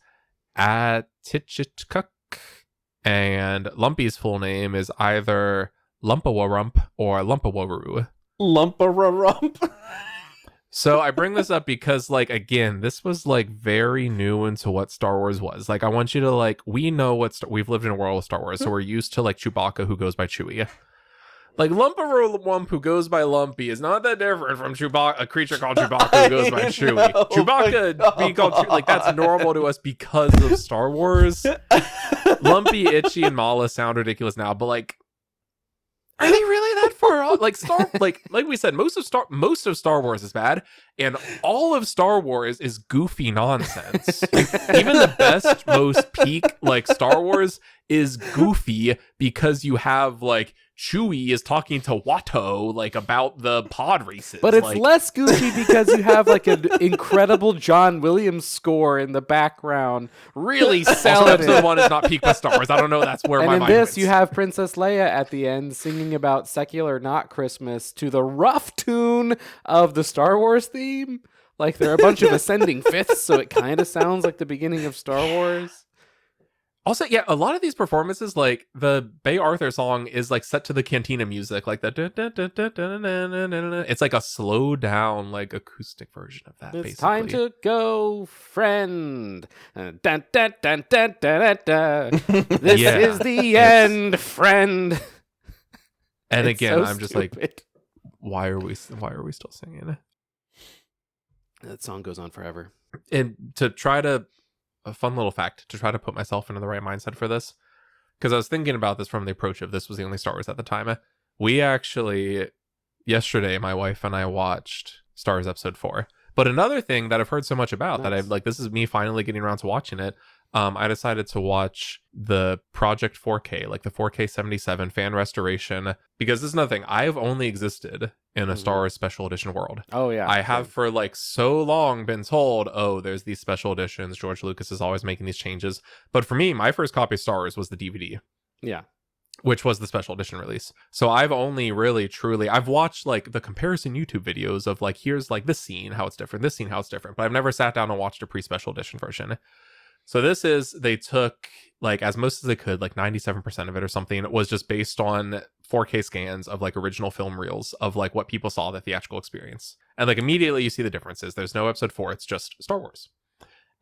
Atichitkuk, and Lumpy's full name is either Lumpawarump or Lumpawaru. Lumpa-ra-rump. So I bring this up because, like, again, this was like very new into what Star Wars was. Like, I want you to like, we know we've lived in a world of Star Wars, so we're used to like Chewbacca, who goes by Chewie. Like, Lumpa-Wump, who goes by Lumpy, is not that different from Chewbacca, a creature called Chewbacca who goes by Chewie. Chewbacca being called Chewie, like, that's normal to us because of Star Wars. Lumpy, Itchy, and Mala sound ridiculous now, but like, are they really that far off? Like, like we said, most of Star Wars is bad, and all of Star Wars is goofy nonsense. Even the best, most peak like Star Wars is goofy because you have like Chewie is talking to Watto like about the pod races. But it's like, less goofy because you have like an incredible John Williams score in the background, really also, selling episode it. 1 is not peak by Star Wars. I don't know. That's where And my in mind this, went. you have Princess Leia at the end singing about secular not Christmas to the rough tune of the Star Wars theme. Like, there are a bunch of ascending fifths, so it kind of sounds like the beginning of Star Wars. Also, yeah, a lot of these performances, like the Bay Arthur song, is like set to the Cantina music, like the. It's like a slow down, like acoustic version of that. It's basically. time to go, friend. Dun, dun, dun, dun, dun, dun, dun. This Yeah, is the it's- end, friend. And It's again, so I'm just like, stupid. why are we still singing? That song goes on forever. And to try to, a fun little fact, to try to put myself into the right mindset for this, because I was thinking about this from the approach of this was the only Star Wars at the time. We actually, yesterday, my wife and I watched Star Wars Episode 4. But another thing that I've heard so much about that I've like, this is me finally getting around to watching it. I decided to watch the Project 4K, like the 4K 77 fan restoration, because this is another thing. I've only existed in a Star Wars special edition world. Oh, yeah. I have for like so long been told, oh, there's these special editions. George Lucas is always making these changes. But for me, my first copy of Star Wars was the DVD, Yeah. which was the special edition release. So I've only really truly, I've watched like the comparison YouTube videos of like, here's like this scene, how it's different, this scene, how it's different. But I've never sat down and watched a pre-special edition version. So this is, they took like as most as they could, like 97% of it or something. It was just based on 4K scans of like original film reels of like what people saw the theatrical experience. And like immediately you see the differences. There's no episode 4, it's just Star Wars.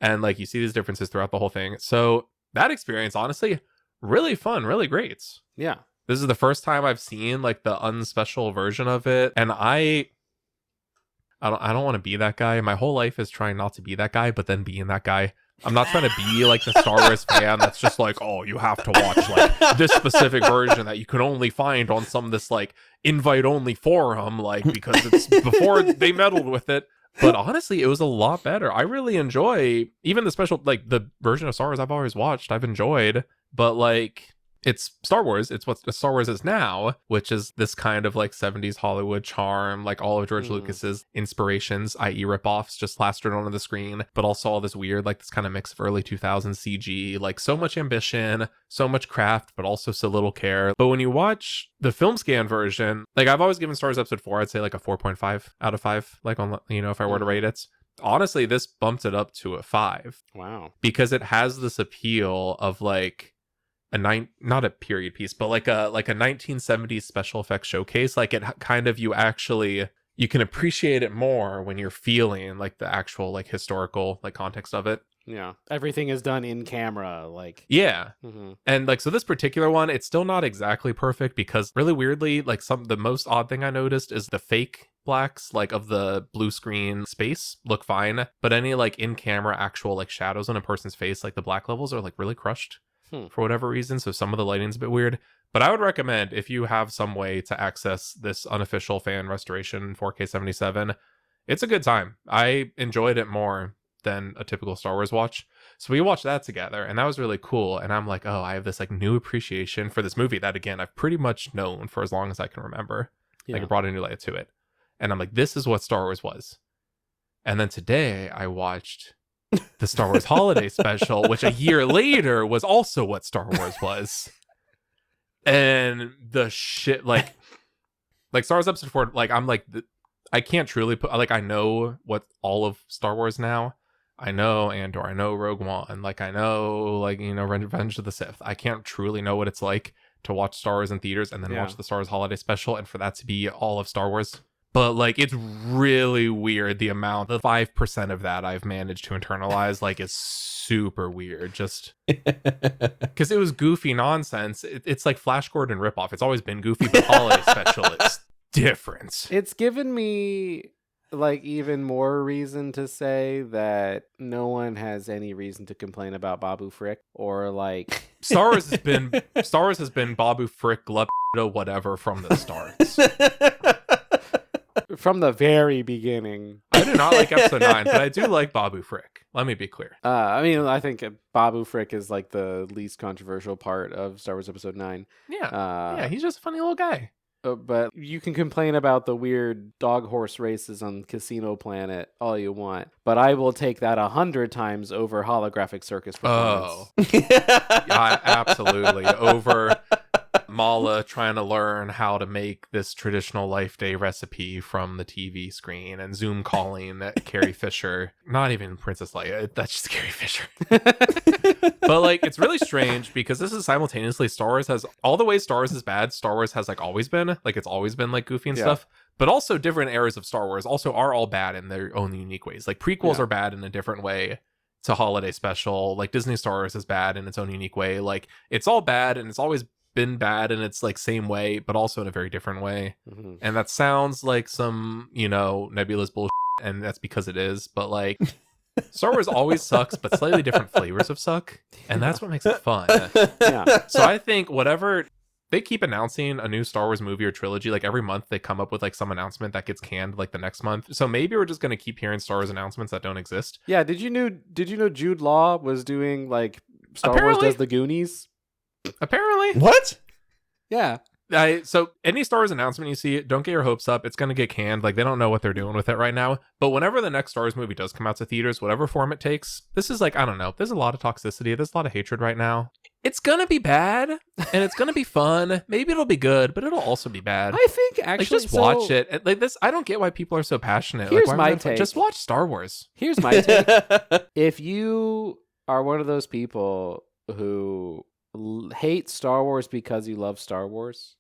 And like you see these differences throughout the whole thing. So that experience, honestly, really fun, really great. Yeah. This is the first time I've seen like the unspecial version of it. And I don't want to be that guy. My whole life is trying not to be that guy, but then being that guy. I'm not trying to be like the Star Wars fan that's just like, oh, you have to watch like this specific version that you can only find on some this like invite only forum, like because it's before they meddled with it. But honestly, it was a lot better. I really enjoy even the special, like the version of Star Wars I've always watched. I've enjoyed, but like it's Star Wars. It's what Star Wars is now, which is this kind of like 70s Hollywood charm, like all of George Lucas's inspirations, i.e. ripoffs, just plastered onto the screen, but also all this weird, like this kind of mix of early 2000s CG, like so much ambition, so much craft, but also so little care. But when you watch the film scan version, like I've always given Star Wars Episode 4, I'd say like a 4.5 out of 5, like on, you know, if I were to rate it. Honestly, this bumped it up to a 5. Wow. Because it has this appeal of like, not a period piece, but like a 1970s special effects showcase. Like it kind of, you can appreciate it more when you're feeling like the actual like historical like context of it. Yeah, everything is done in camera, like yeah. And like, so this particular one, it's still not exactly perfect because really weirdly, like the most odd thing I noticed is the fake blacks like of the blue screen space look fine, but any like in camera actual like shadows on a person's face, like the black levels are like really crushed for whatever reason. So some of the lighting's a bit weird, but I would recommend if you have some way to access this unofficial fan restoration 4K 77, it's a good time. I enjoyed it more than a typical Star Wars watch. So we watched that together and that was really cool. And I'm like, oh, I have this like new appreciation for this movie that again, I've pretty much known for as long as I can remember. Yeah. Like it brought a new light to it. And I'm like, this is what Star Wars was. And then today I watched the Star Wars Holiday Special, which a year later was also what Star Wars was. And the shit, like Star Wars Episode 4, like I'm like, I can't truly put, like I know what all of Star Wars now. I know Andor, I know Rogue One, like I know, like, you know, Revenge of the Sith. I can't truly know what it's like to watch Star Wars in theaters and then watch the Star Wars Holiday Special and for that to be all of Star Wars. But like it's really weird the amount, the 5% of that I've managed to internalize, like is super weird. Just because it was goofy nonsense. It's like Flash Gordon ripoff. It's always been goofy, but Holiday Special is different. It's given me like even more reason to say that no one has any reason to complain about Babu Frick or like Star Wars has been Babu Frick, whatever from the start. From the very beginning. I do not like Episode 9, but I do like Babu Frick. Let me be clear. I mean, I think Babu Frick is like the least controversial part of Star Wars Episode 9. Yeah, he's just a funny little guy. But you can complain about the weird dog horse races on Casino Planet all you want, but I will take that 100 times over holographic circus performance. Oh, yeah, absolutely. Over Mala trying to learn how to make this traditional Life Day recipe from the TV screen and Zoom calling at Carrie Fisher. Not even Princess Leia. That's just Carrie Fisher. But like, it's really strange because this is simultaneously Star Wars has all the ways Star Wars is bad. Star Wars has like always been, like it's always been like goofy and stuff. But also different eras of Star Wars also are all bad in their own unique ways. Like prequels are bad in a different way to Holiday Special. Like Disney Star Wars is bad in its own unique way. Like it's all bad and it's always been bad in its like same way, but also in a very different way. And that sounds like some, you know, nebulous bullshit, and that's because it is. But like Star Wars always sucks, but slightly different flavors of suck, and that's what makes it fun. So I think whatever they keep announcing a new Star Wars movie or trilogy, like every month they come up with like some announcement that gets canned like the next month. So maybe we're just gonna keep hearing Star Wars announcements that don't exist. Yeah, did you know Jude Law was doing like Star Wars does the Goonies? Apparently. What? Yeah. So any Star Wars announcement you see, don't get your hopes up. It's going to get canned. Like they don't know what they're doing with it right now. But whenever the next Star Wars movie does come out to theaters, whatever form it takes, this is like, I don't know. There's a lot of toxicity. There's a lot of hatred right now. It's going to be bad and it's going to be fun. Maybe it'll be good, but it'll also be bad. I think actually like, just watch it. Like this, I don't get why people are so passionate. Here's like, my take. Just watch Star Wars. Here's my take. If you are one of those people who hate Star Wars because you love Star Wars,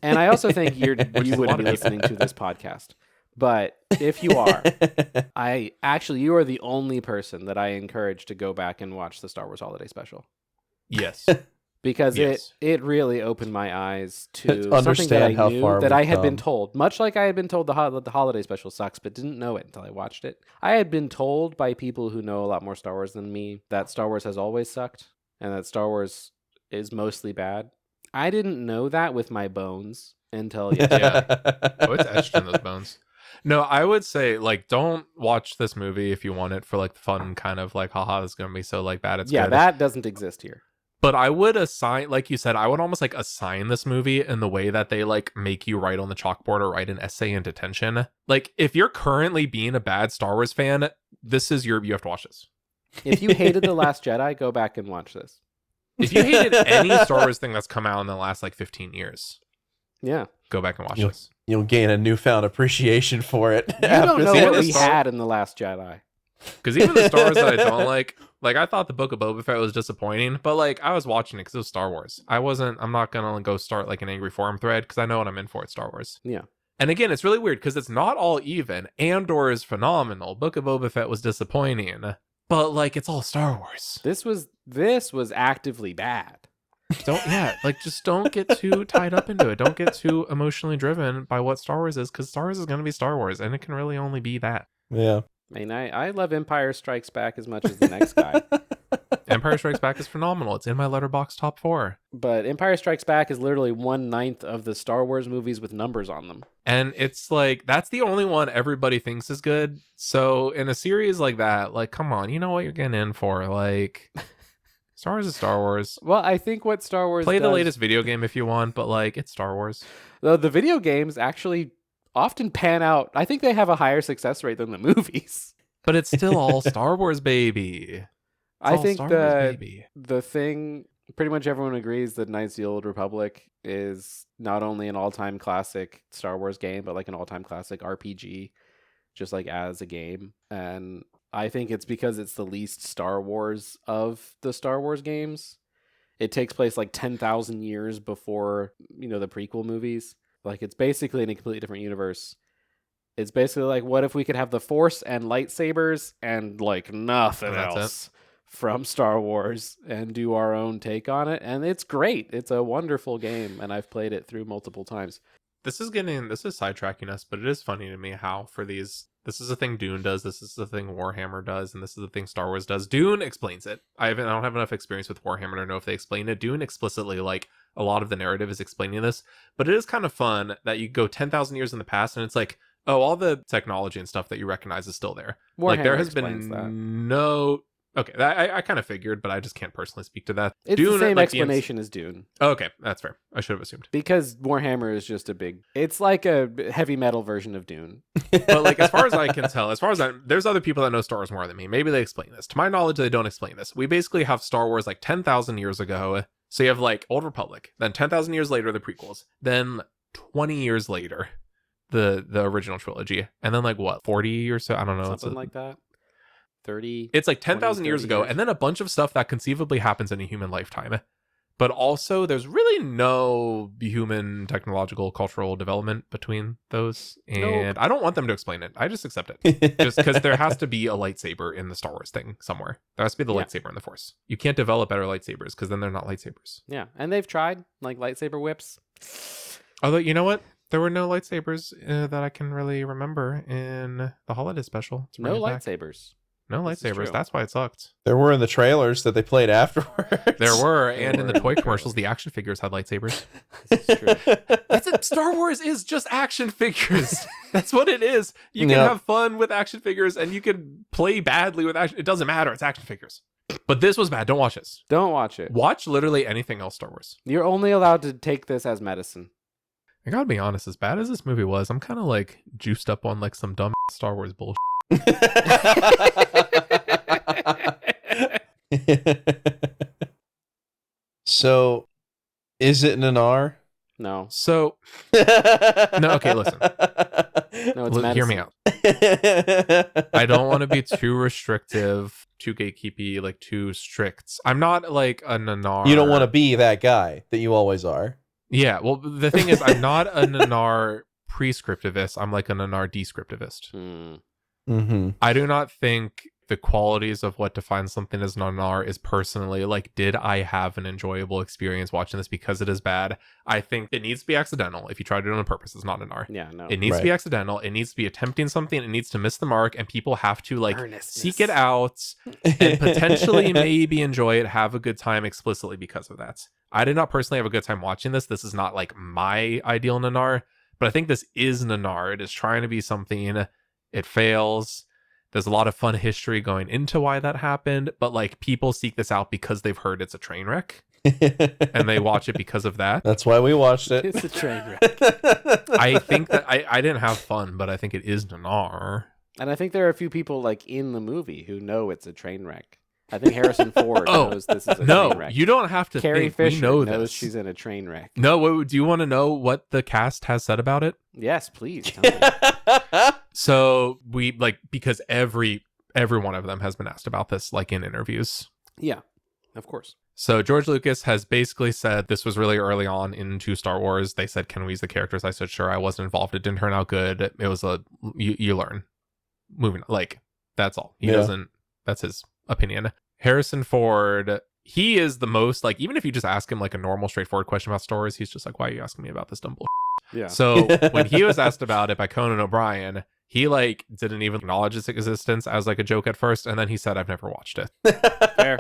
and I also think you wouldn't be listening to this podcast, but if you are, you are the only person that I encourage to go back and watch the Star Wars Holiday Special. Yes. because Yes. it really opened my eyes to something Understand that I how knew far that I we've had been come. told, much like I had been told the holiday special sucks, but didn't know it until I watched it. I had been told by people who know a lot more Star Wars than me that Star Wars has always sucked and that Star Wars is mostly bad. I didn't know that with my bones until yesterday. Oh, it's etched in those bones. No, I would say like don't watch this movie if you want it for like the fun kind of like haha, this is gonna be so like bad it's Yeah, good. that doesn't exist here. But I would assign, like you said, I would almost like assign this movie in the way that they like make you write on the chalkboard or write an essay in detention. Like if you're currently being a bad Star Wars fan, this is you have to watch this. If you hated The Last Jedi, go back and watch this. If you hated any Star Wars thing that's come out in the last like 15 years, Yeah. go back and watch You'll- this. You'll gain a newfound appreciation for it. You don't know seeing what this we Star- had in The Last Jedi. Because even the Star Wars that I don't like I thought the Book of Boba Fett was disappointing, but like I was watching it because it was Star Wars. I'm not gonna go start like an angry forum thread because I know what I'm in for at Star Wars. Yeah. And again, it's really weird because it's not all even. Andor is phenomenal. Book of Boba Fett was disappointing, but like it's all Star Wars. This was actively bad. Just don't get too tied up into it. Don't get too emotionally driven by what Star Wars is, because Star Wars is going to be Star Wars, and it can really only be that. Yeah. I mean, I love Empire Strikes Back as much as the next guy. Empire Strikes Back is phenomenal. It's in my Letterboxd top 4. But Empire Strikes Back is literally 1/9 of the Star Wars movies with numbers on them. And it's like, that's the only one everybody thinks is good. So in a series like that, like, come on, you know what you're getting in for. Like, Star Wars is Star Wars. Well, I think what Star Wars Play the does- latest video game if you want, but like, it's Star Wars. the video games actually often pan out. I think they have a higher success rate than the movies. But it's still all Star Wars, baby. It's I all think Star Wars, baby. the thing, pretty much everyone agrees that Knights of the Old Republic is not only an all-time classic Star Wars game, but like an all-time classic RPG, just like as a game. And I think it's because it's the least Star Wars of the Star Wars games. It takes place like 10,000 years before, the prequel movies. Like it's basically in a completely different universe. It's basically like, what if we could have the Force and lightsabers and like nothing And that's else from Star Wars and do our own take on it? And it's great. It's a wonderful game, and I've played it through multiple times. This is sidetracking us, but it is funny to me how for these, this is the thing Dune does, this is the thing Warhammer does, and this is the thing Star Wars does. Dune explains it. I don't have enough experience with Warhammer to know if they explain it. Dune explicitly, like, a lot of the narrative is explaining this, but it is kind of fun that you go 10,000 years in the past, and it's like, oh, all the technology and stuff that you recognize is still there. Like, there Warhammer has explains been that. no... Okay, I kind of figured, but I just can't personally speak to that. It's Dune, the same like, explanation as Dune. Oh, okay, that's fair. I should have assumed. Because Warhammer is just it's like a heavy metal version of Dune. But like, as far as I can tell, there's other people that know Star Wars more than me. Maybe they explain this. To my knowledge, they don't explain this. We basically have Star Wars like 10,000 years ago. So you have like Old Republic, then 10,000 years later, the prequels, then 20 years later, the original trilogy, and then like what, 40 or so? I don't know. Something like that. 30. It's like 10,000 years 30 ago, years. and then a bunch of stuff that conceivably happens in a human lifetime. But also, there's really no human technological cultural development between those, and I don't want them to explain it. I just accept it, just because there has to be a lightsaber in the Star Wars thing somewhere. There has to be the Yeah. lightsaber in the Force. You can't develop better lightsabers because then they're not lightsabers. Yeah, and they've tried like lightsaber whips. Although, you know what? There were no lightsabers that I can really remember in the holiday special. Let's bring No it back. lightsabers. No This is lightsabers. true. That's why it sucked. There were in the trailers that they played afterwards. There were, There and in the were. toy commercials, the action figures had lightsabers. This is true. That's it. Star Wars is just action figures. That's what it is. You can Yep. have fun with action figures, and you can play badly with action. It doesn't matter. It's action figures. But this was bad. Don't watch this. Don't watch it. Watch literally anything else Star Wars. You're only allowed to take this as medicine. I gotta be honest. As bad as this movie was, I'm kind of like juiced up on like some dumb Star Wars bullshit. So, is it Nanar? No. So okay, listen. No, it's medicine. Hear me out. I don't want to be too restrictive, too gatekeepy, like too strict. I'm not like a Nanar. You don't want to be that guy that you always are. Yeah, well, the thing is, I'm not a Nanar prescriptivist. I'm like a Nanar descriptivist. Hmm. Mm-hmm. I do not think the qualities of what defines something as Nanar is personally, like, did I have an enjoyable experience watching this because it is bad? I think it needs to be accidental. If you try to do it on purpose, it's not Nanar. Yeah, no. It needs to be accidental. It needs to be attempting something. It needs to miss the mark, and people have to, like, seek it out and potentially maybe enjoy it, have a good time explicitly because of that. I did not personally have a good time watching this. This is not, like, my ideal Nanar, but I think this is Nanar. It is trying to be something. It fails. There's a lot of fun history going into why that happened, but, like, people seek this out because they've heard it's a train wreck, and they watch it because of that. That's why we watched it. It's a train wreck. I think that I didn't have fun, but I think it is Nanar. And I think there are a few people, like, in the movie who know it's a train wreck. I think Harrison Ford knows this is a train wreck. You don't have to Carrie think. Fisher We know knows this. she's in a train wreck. No, do you want to know what the cast has said about it? Yes, please. Tell me. So we, like, because every one of them has been asked about this, like, in interviews. Yeah, of course. So George Lucas has basically said this was really early on into Star Wars. They said, can we use the characters? I said, sure. I wasn't involved. It didn't turn out good. It was you learn. Moving on. Like, that's all. He doesn't, that's his opinion. Harrison Ford, he is the most, like, even if you just ask him, like, a normal, straightforward question about Star Wars, he's just like, why are you asking me about this dumb bullshit? Yeah. So when he was asked about it by Conan O'Brien, he, like, didn't even acknowledge its existence as, like, a joke at first, and then he said, I've never watched it. Fair.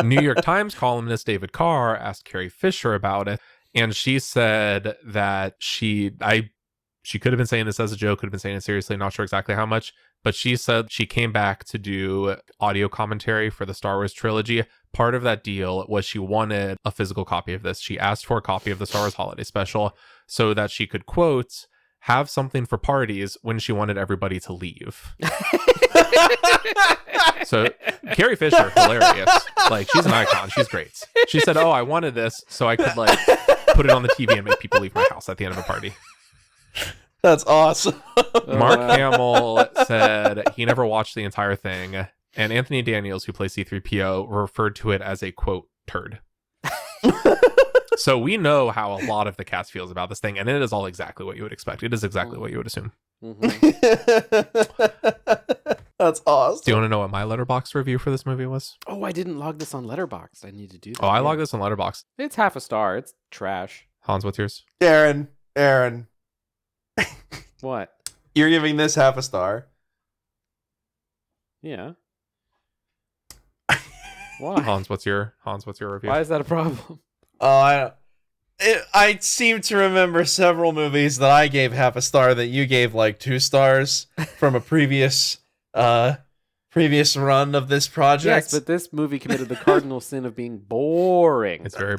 New York Times columnist David Carr asked Carrie Fisher about it, and she said that she could have been saying this as a joke, could have been saying it seriously, not sure exactly how much, but she said she came back to do audio commentary for the Star Wars trilogy. Part of that deal was she wanted a physical copy of this. She asked for a copy of the Star Wars Holiday Special so that she could, quote, have something for parties when she wanted everybody to leave. So Carrie Fisher, hilarious. Like, she's an icon. She's great. She said, oh, I wanted this so I could, like, put it on the TV and make people leave my house at the end of a party. That's awesome. Mark Hamill said he never watched the entire thing, and Anthony Daniels, who plays C-3PO, referred to it as a, quote, turd. So we know how a lot of the cast feels about this thing, and it is all exactly what you would expect. It is exactly what you would assume. That's awesome. Do you want to know what my Letterboxd review for this movie was? Oh, I didn't log this on Letterboxd. I need to do that. Oh, I logged this on Letterboxd. It's half a star. It's trash. Hans, what's yours? Aaron, What? you're giving this half a star. Yeah. Why? Hans, what's your review? Why is that a problem? Oh, I seem to remember several movies that I gave half a star that you gave like 2 stars from a previous run of this project. Yes, but this movie committed the cardinal sin of being boring. It's very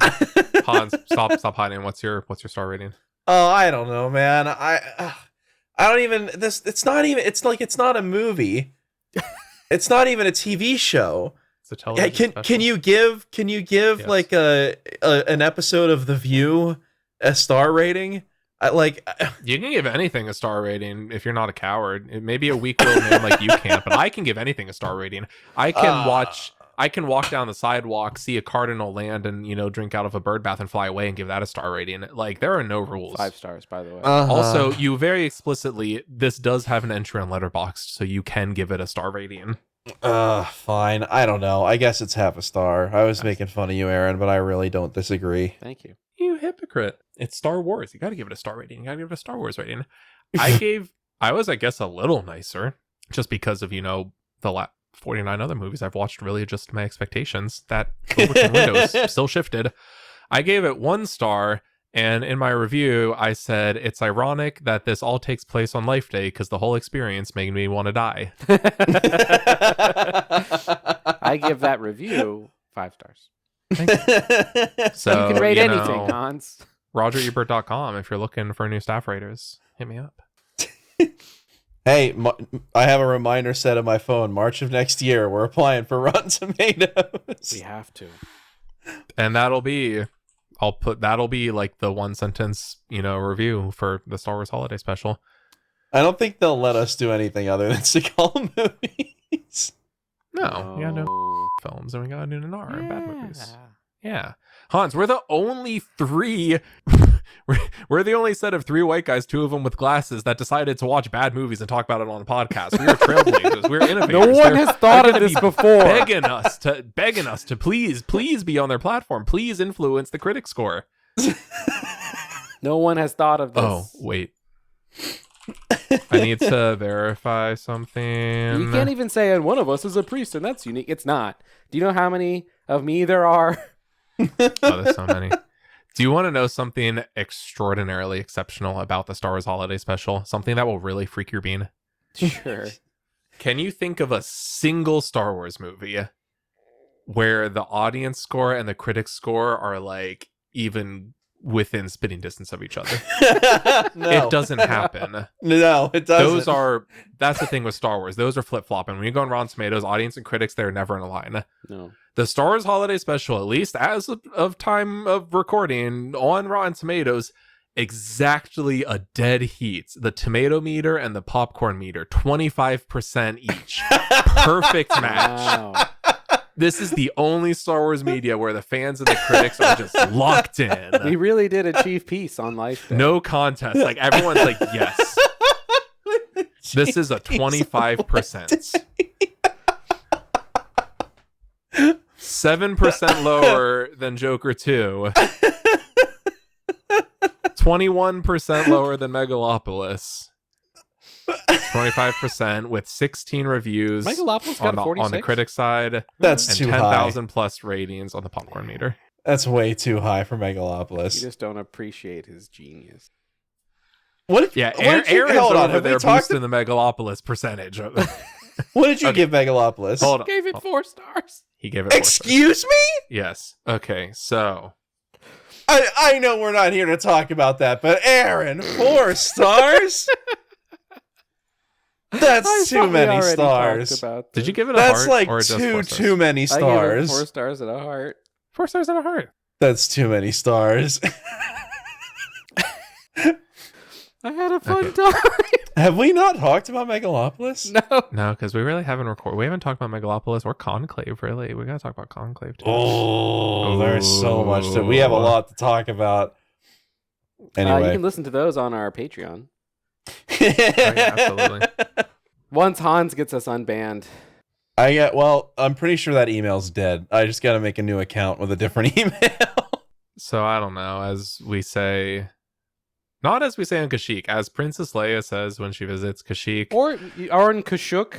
Hans. Stop hiding. What's your star rating? Oh, I don't know, man. I don't even this. It's not even. It's like it's not a movie. It's not even a TV show. It's a television special. Can you give Yes. like an episode of The View a star rating? You can give anything a star rating if you're not a coward. It may be a weak-willed man like you can't, but I can give anything a star rating. I can walk down the sidewalk, see a cardinal land, and drink out of a bird bath and fly away and give that a star rating. Like, there are no rules. 5 stars, by the way. Also, you very explicitly, this does have an entry on Letterboxd, so you can give it a star rating. Fine. I don't know. I guess it's half a star. I was making fun of you, Aaron, but I really don't disagree. Thank you. You hypocrite. It's Star Wars. You gotta give it a star rating. You gotta give it a Star Wars rating. I was, I guess, a little nicer, just because of, the 49 other movies I've watched really adjusted my expectations. That Overton Windows still shifted. I gave it 1 star, and in my review, I said, it's ironic that this all takes place on Life Day because the whole experience made me want to die. I give that review 5 stars. So You can rate anything, Hans. RogerEbert.com if you're looking for new staff raters. Hit me up. Hey, I have a reminder set on my phone. March of next year, we're applying for Rotten Tomatoes. We have to. And that'll be like the 1-sentence, review for the Star Wars Holiday Special. I don't think they'll let us do anything other than Seagal movies. No, we got no films, and we got new Nanar and bad movies. Yeah. Hans, we're the only 3 we're the only set of 3 white guys, 2 of them with glasses, that decided to watch bad movies and talk about it on a podcast. We are trailblazers. We're innovators. No one has thought of this before. Begging us to please be on their platform. Please influence the critic score. No one has thought of this. Oh, wait. I need to verify something. You can't even say, and one of us is a priest, and that's unique. It's not. Do you know how many of me there are? Oh, there's so many. Do you want to know something extraordinarily exceptional about the Star Wars Holiday Special? Something that will really freak your bean? Sure. Can you think of a single Star Wars movie where the audience score and the critic score are like even within spitting distance of each other? No. It doesn't happen. No, it doesn't. That's the thing with Star Wars. Those are flip-flopping. When you go on Rotten Tomatoes, audience and critics, they're never in a line. No. The Star Wars Holiday Special, at least as of time of recording on Rotten Tomatoes, exactly a dead heat. The tomato meter and the popcorn meter, 25% each. Perfect match. Wow. This is the only Star Wars media where the fans and the critics are just locked in. We really did achieve peace on Life Day. No contest. Like, everyone's like, yes. This is a 25%. 7% lower than Joker 2. 21% lower than Megalopolis. 25% with 16 reviews Megalopolis got a 46? on the critic side. That's and too 10,000 plus ratings on the popcorn meter. That's way too high for Megalopolis. You just don't appreciate his genius. What if? Yeah, what did you, Aaron's hold on, over have we there talked? boosting the Megalopolis percentage. What did you give Megalopolis? Hold on. Gave it 4 stars. He gave it 4 stars. Excuse me? Yes. Okay, so I know we're not here to talk about that, but Aaron, 4 stars? That's I too thought we many already stars. talked about did this. you give it a That's heart like or just 4 stars? too many I gave it stars. 4 stars and a heart. 4 stars and a heart. That's too many stars. I had a fun time. Have we not talked about Megalopolis? No. No, because we really haven't We haven't talked about Megalopolis or Conclave, really. We gotta talk about Conclave too. Oh, there's so much to. We have a lot to talk about. You Anyway, can listen to those on our Patreon. yeah, absolutely. Once Hans gets us unbanned. I'm pretty sure that email's dead. I just got to make a new account with a different email. So I don't know, not as we say on Kashyyyk, as Princess Leia says when she visits Kashyyyk. Or on Kashyyyk.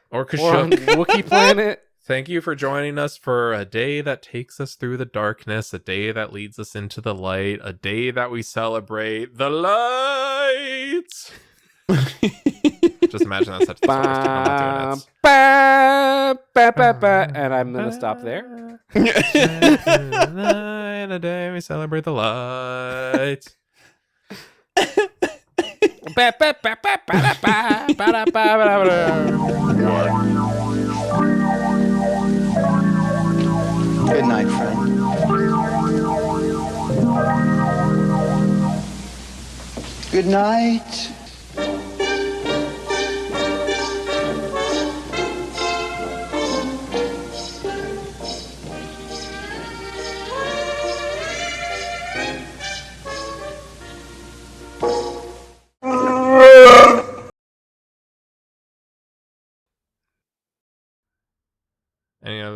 Or Or on Kashyyyk. Wookiee planet. Thank you for joining us for a day that takes us through the darkness, a day that leads us into the light, a day that we celebrate the light. Just imagine that's such a Ba, ba, ba, ba, ba. And I'm going to stop there. A day we celebrate the light. Ba, ba, ba, ba, ba, da, ba, ba, da, ba, ba, da. Good night, friend. Good night.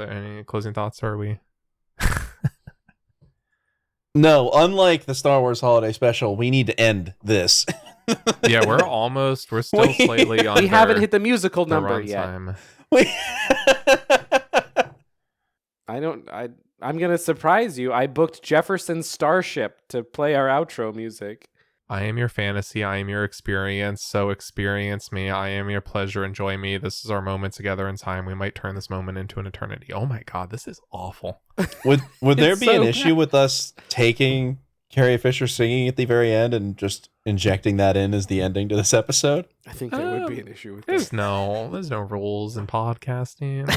Any closing thoughts, or are we? No, unlike the Star Wars Holiday Special, we need to end this. Yeah, we're still slightly under. We haven't hit the musical the number yet. runtime. I'm going to surprise you. I booked Jefferson Starship to play our outro music. I am your fantasy. I am your experience. So experience me. I am your pleasure. Enjoy me. This is our moment together in time. We might turn this moment into an eternity. Oh my God, this is awful. Would there It's be so an issue with us taking Carrie Fisher singing at the very end and just injecting that in as the ending to this episode? I think there would be an issue with There's this. no rules in podcasting.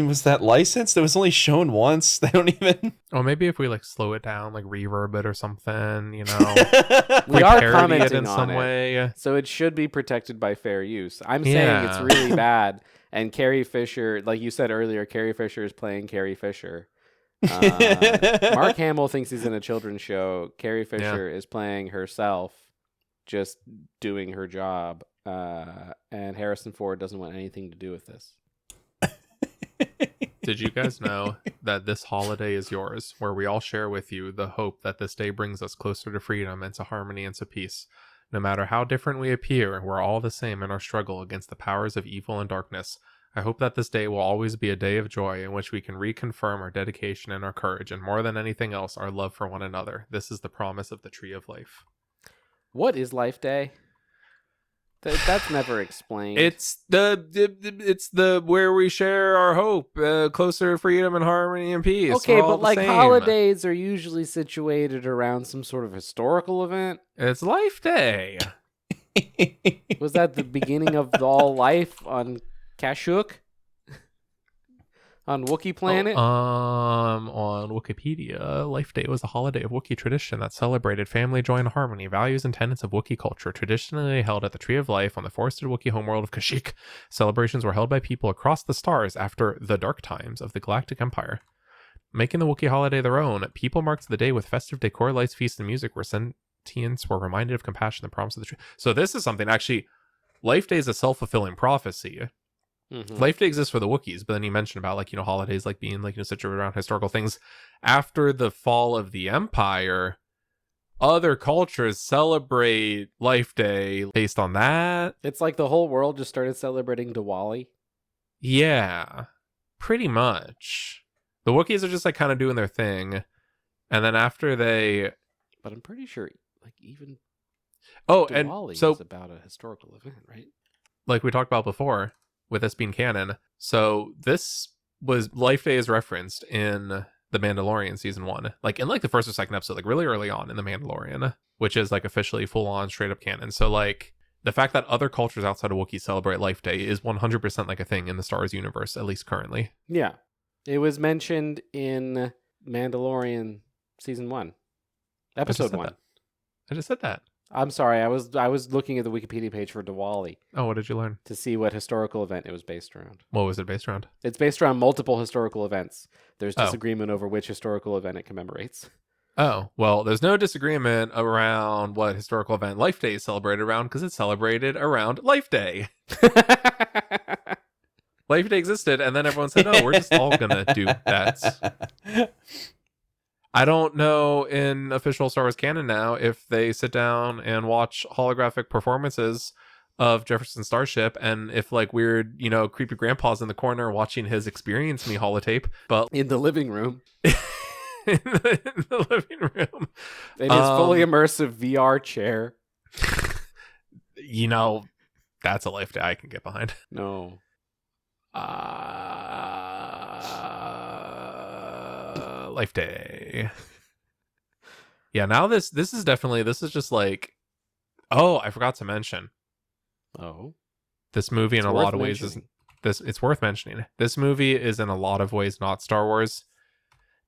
Was that licensed? It was only shown once. They don't even. Or maybe if we like slow it down, like reverb it or something, you know. We Like, are parody it commenting in on some it. way. So it should be protected by fair use. I'm saying Yeah. it's really bad. And Carrie Fisher, like you said earlier, Carrie Fisher is playing Carrie Fisher. Mark Hamill thinks he's in a children's show. Carrie Fisher is playing herself, just doing her job. And Harrison Ford doesn't want anything to do with this. Did you guys know that this holiday is yours, where we all share with you the hope that this day brings us closer to freedom and to harmony and to peace? No matter how different we appear, we're all the same in our struggle against the powers of evil and darkness. I hope that this day will always be a day of joy in which we can reconfirm our dedication and our courage, and more than anything else, our love for one another. This is the promise of the Tree of Life. What is Life Day? That's never explained. It's the where we share our hope, closer to freedom and harmony and peace. Okay, but like holidays are usually situated around some sort of historical event. It's Life Day. Was that the beginning of all life on Kashyyyk? On Wookiee planet? On Wikipedia, Life Day was a holiday of Wookiee tradition that celebrated family, joy, and harmony, values and tenets of Wookiee culture, traditionally held at the Tree of Life on the forested Wookiee homeworld of Kashyyyk. Celebrations were held by people across the stars after the dark times of the Galactic Empire. Making the Wookiee holiday their own, people marked the day with festive decor, lights, feasts, and music where sentients were reminded of compassion and the promise of the tree. So this is something, actually, Life Day is a self-fulfilling prophecy. Mm-hmm. Life Day exists for the Wookiees, but then you mentioned about like, holidays like being like, situated around historical things. After the fall of the Empire, other cultures celebrate Life Day based on that. It's like the whole world just started celebrating Diwali. Yeah, pretty much. The Wookiees are just like kind of doing their thing. And then after they... But I'm pretty sure like even Diwali is about a historical event, right? Like we talked about before, with this being canon. So this was Life Day is referenced in The Mandalorian season 1, like in like the first or second episode, like really early on in The Mandalorian, which is like officially full on straight up canon. So like the fact that other cultures outside of Wookiee celebrate Life Day is 100% like a thing in the Star Wars universe, at least currently. Yeah. It was mentioned in Mandalorian season 1, episode 1. I just said that. I'm sorry. I was looking at the Wikipedia page for Diwali. Oh, what did you learn? To see what historical event it was based around. What was it based around? It's based around multiple historical events. There's disagreement over which historical event it commemorates. Oh, well, there's no disagreement around what historical event Life Day is celebrated around because it's celebrated around Life Day. Life Day existed, and then everyone said, oh, we're just all going to do that. I don't know in official Star Wars canon now if they sit down and watch holographic performances of Jefferson Starship and if like weird, creepy grandpa's in the corner watching his Experience Me holotape, but in the living room. in the living room. In his fully immersive VR chair. That's a Life Day I can get behind. No. Life Day. Yeah, now this is just like, oh, I forgot to mention. Oh. This movie in a lot of ways it's worth mentioning. This movie is in a lot of ways not Star Wars.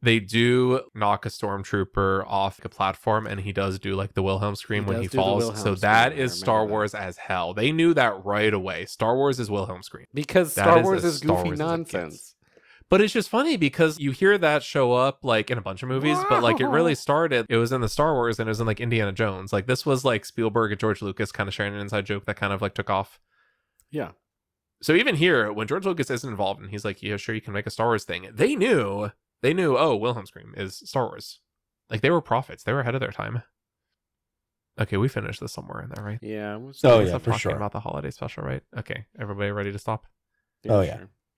They do knock a stormtrooper off a platform, and he does do like the Wilhelm scream when he falls. So that is Star Wars as hell. They knew that right away. Star Wars is Wilhelm scream. Because Star Wars is goofy nonsense. But it's just funny because you hear that show up like in a bunch of movies, but like it really started, it was in the Star Wars and it was in like Indiana Jones. Like this was like Spielberg and George Lucas kind of sharing an inside joke that kind of like took off. Yeah. So even here, when George Lucas isn't involved and he's like, yeah, sure, you can make a Star Wars thing. They knew, oh, Wilhelm scream is Star Wars. Like they were prophets. They were ahead of their time. Okay, we finished this somewhere in there, right? Yeah. For talking sure. About the holiday special, right? Okay, everybody ready to stop? Yeah,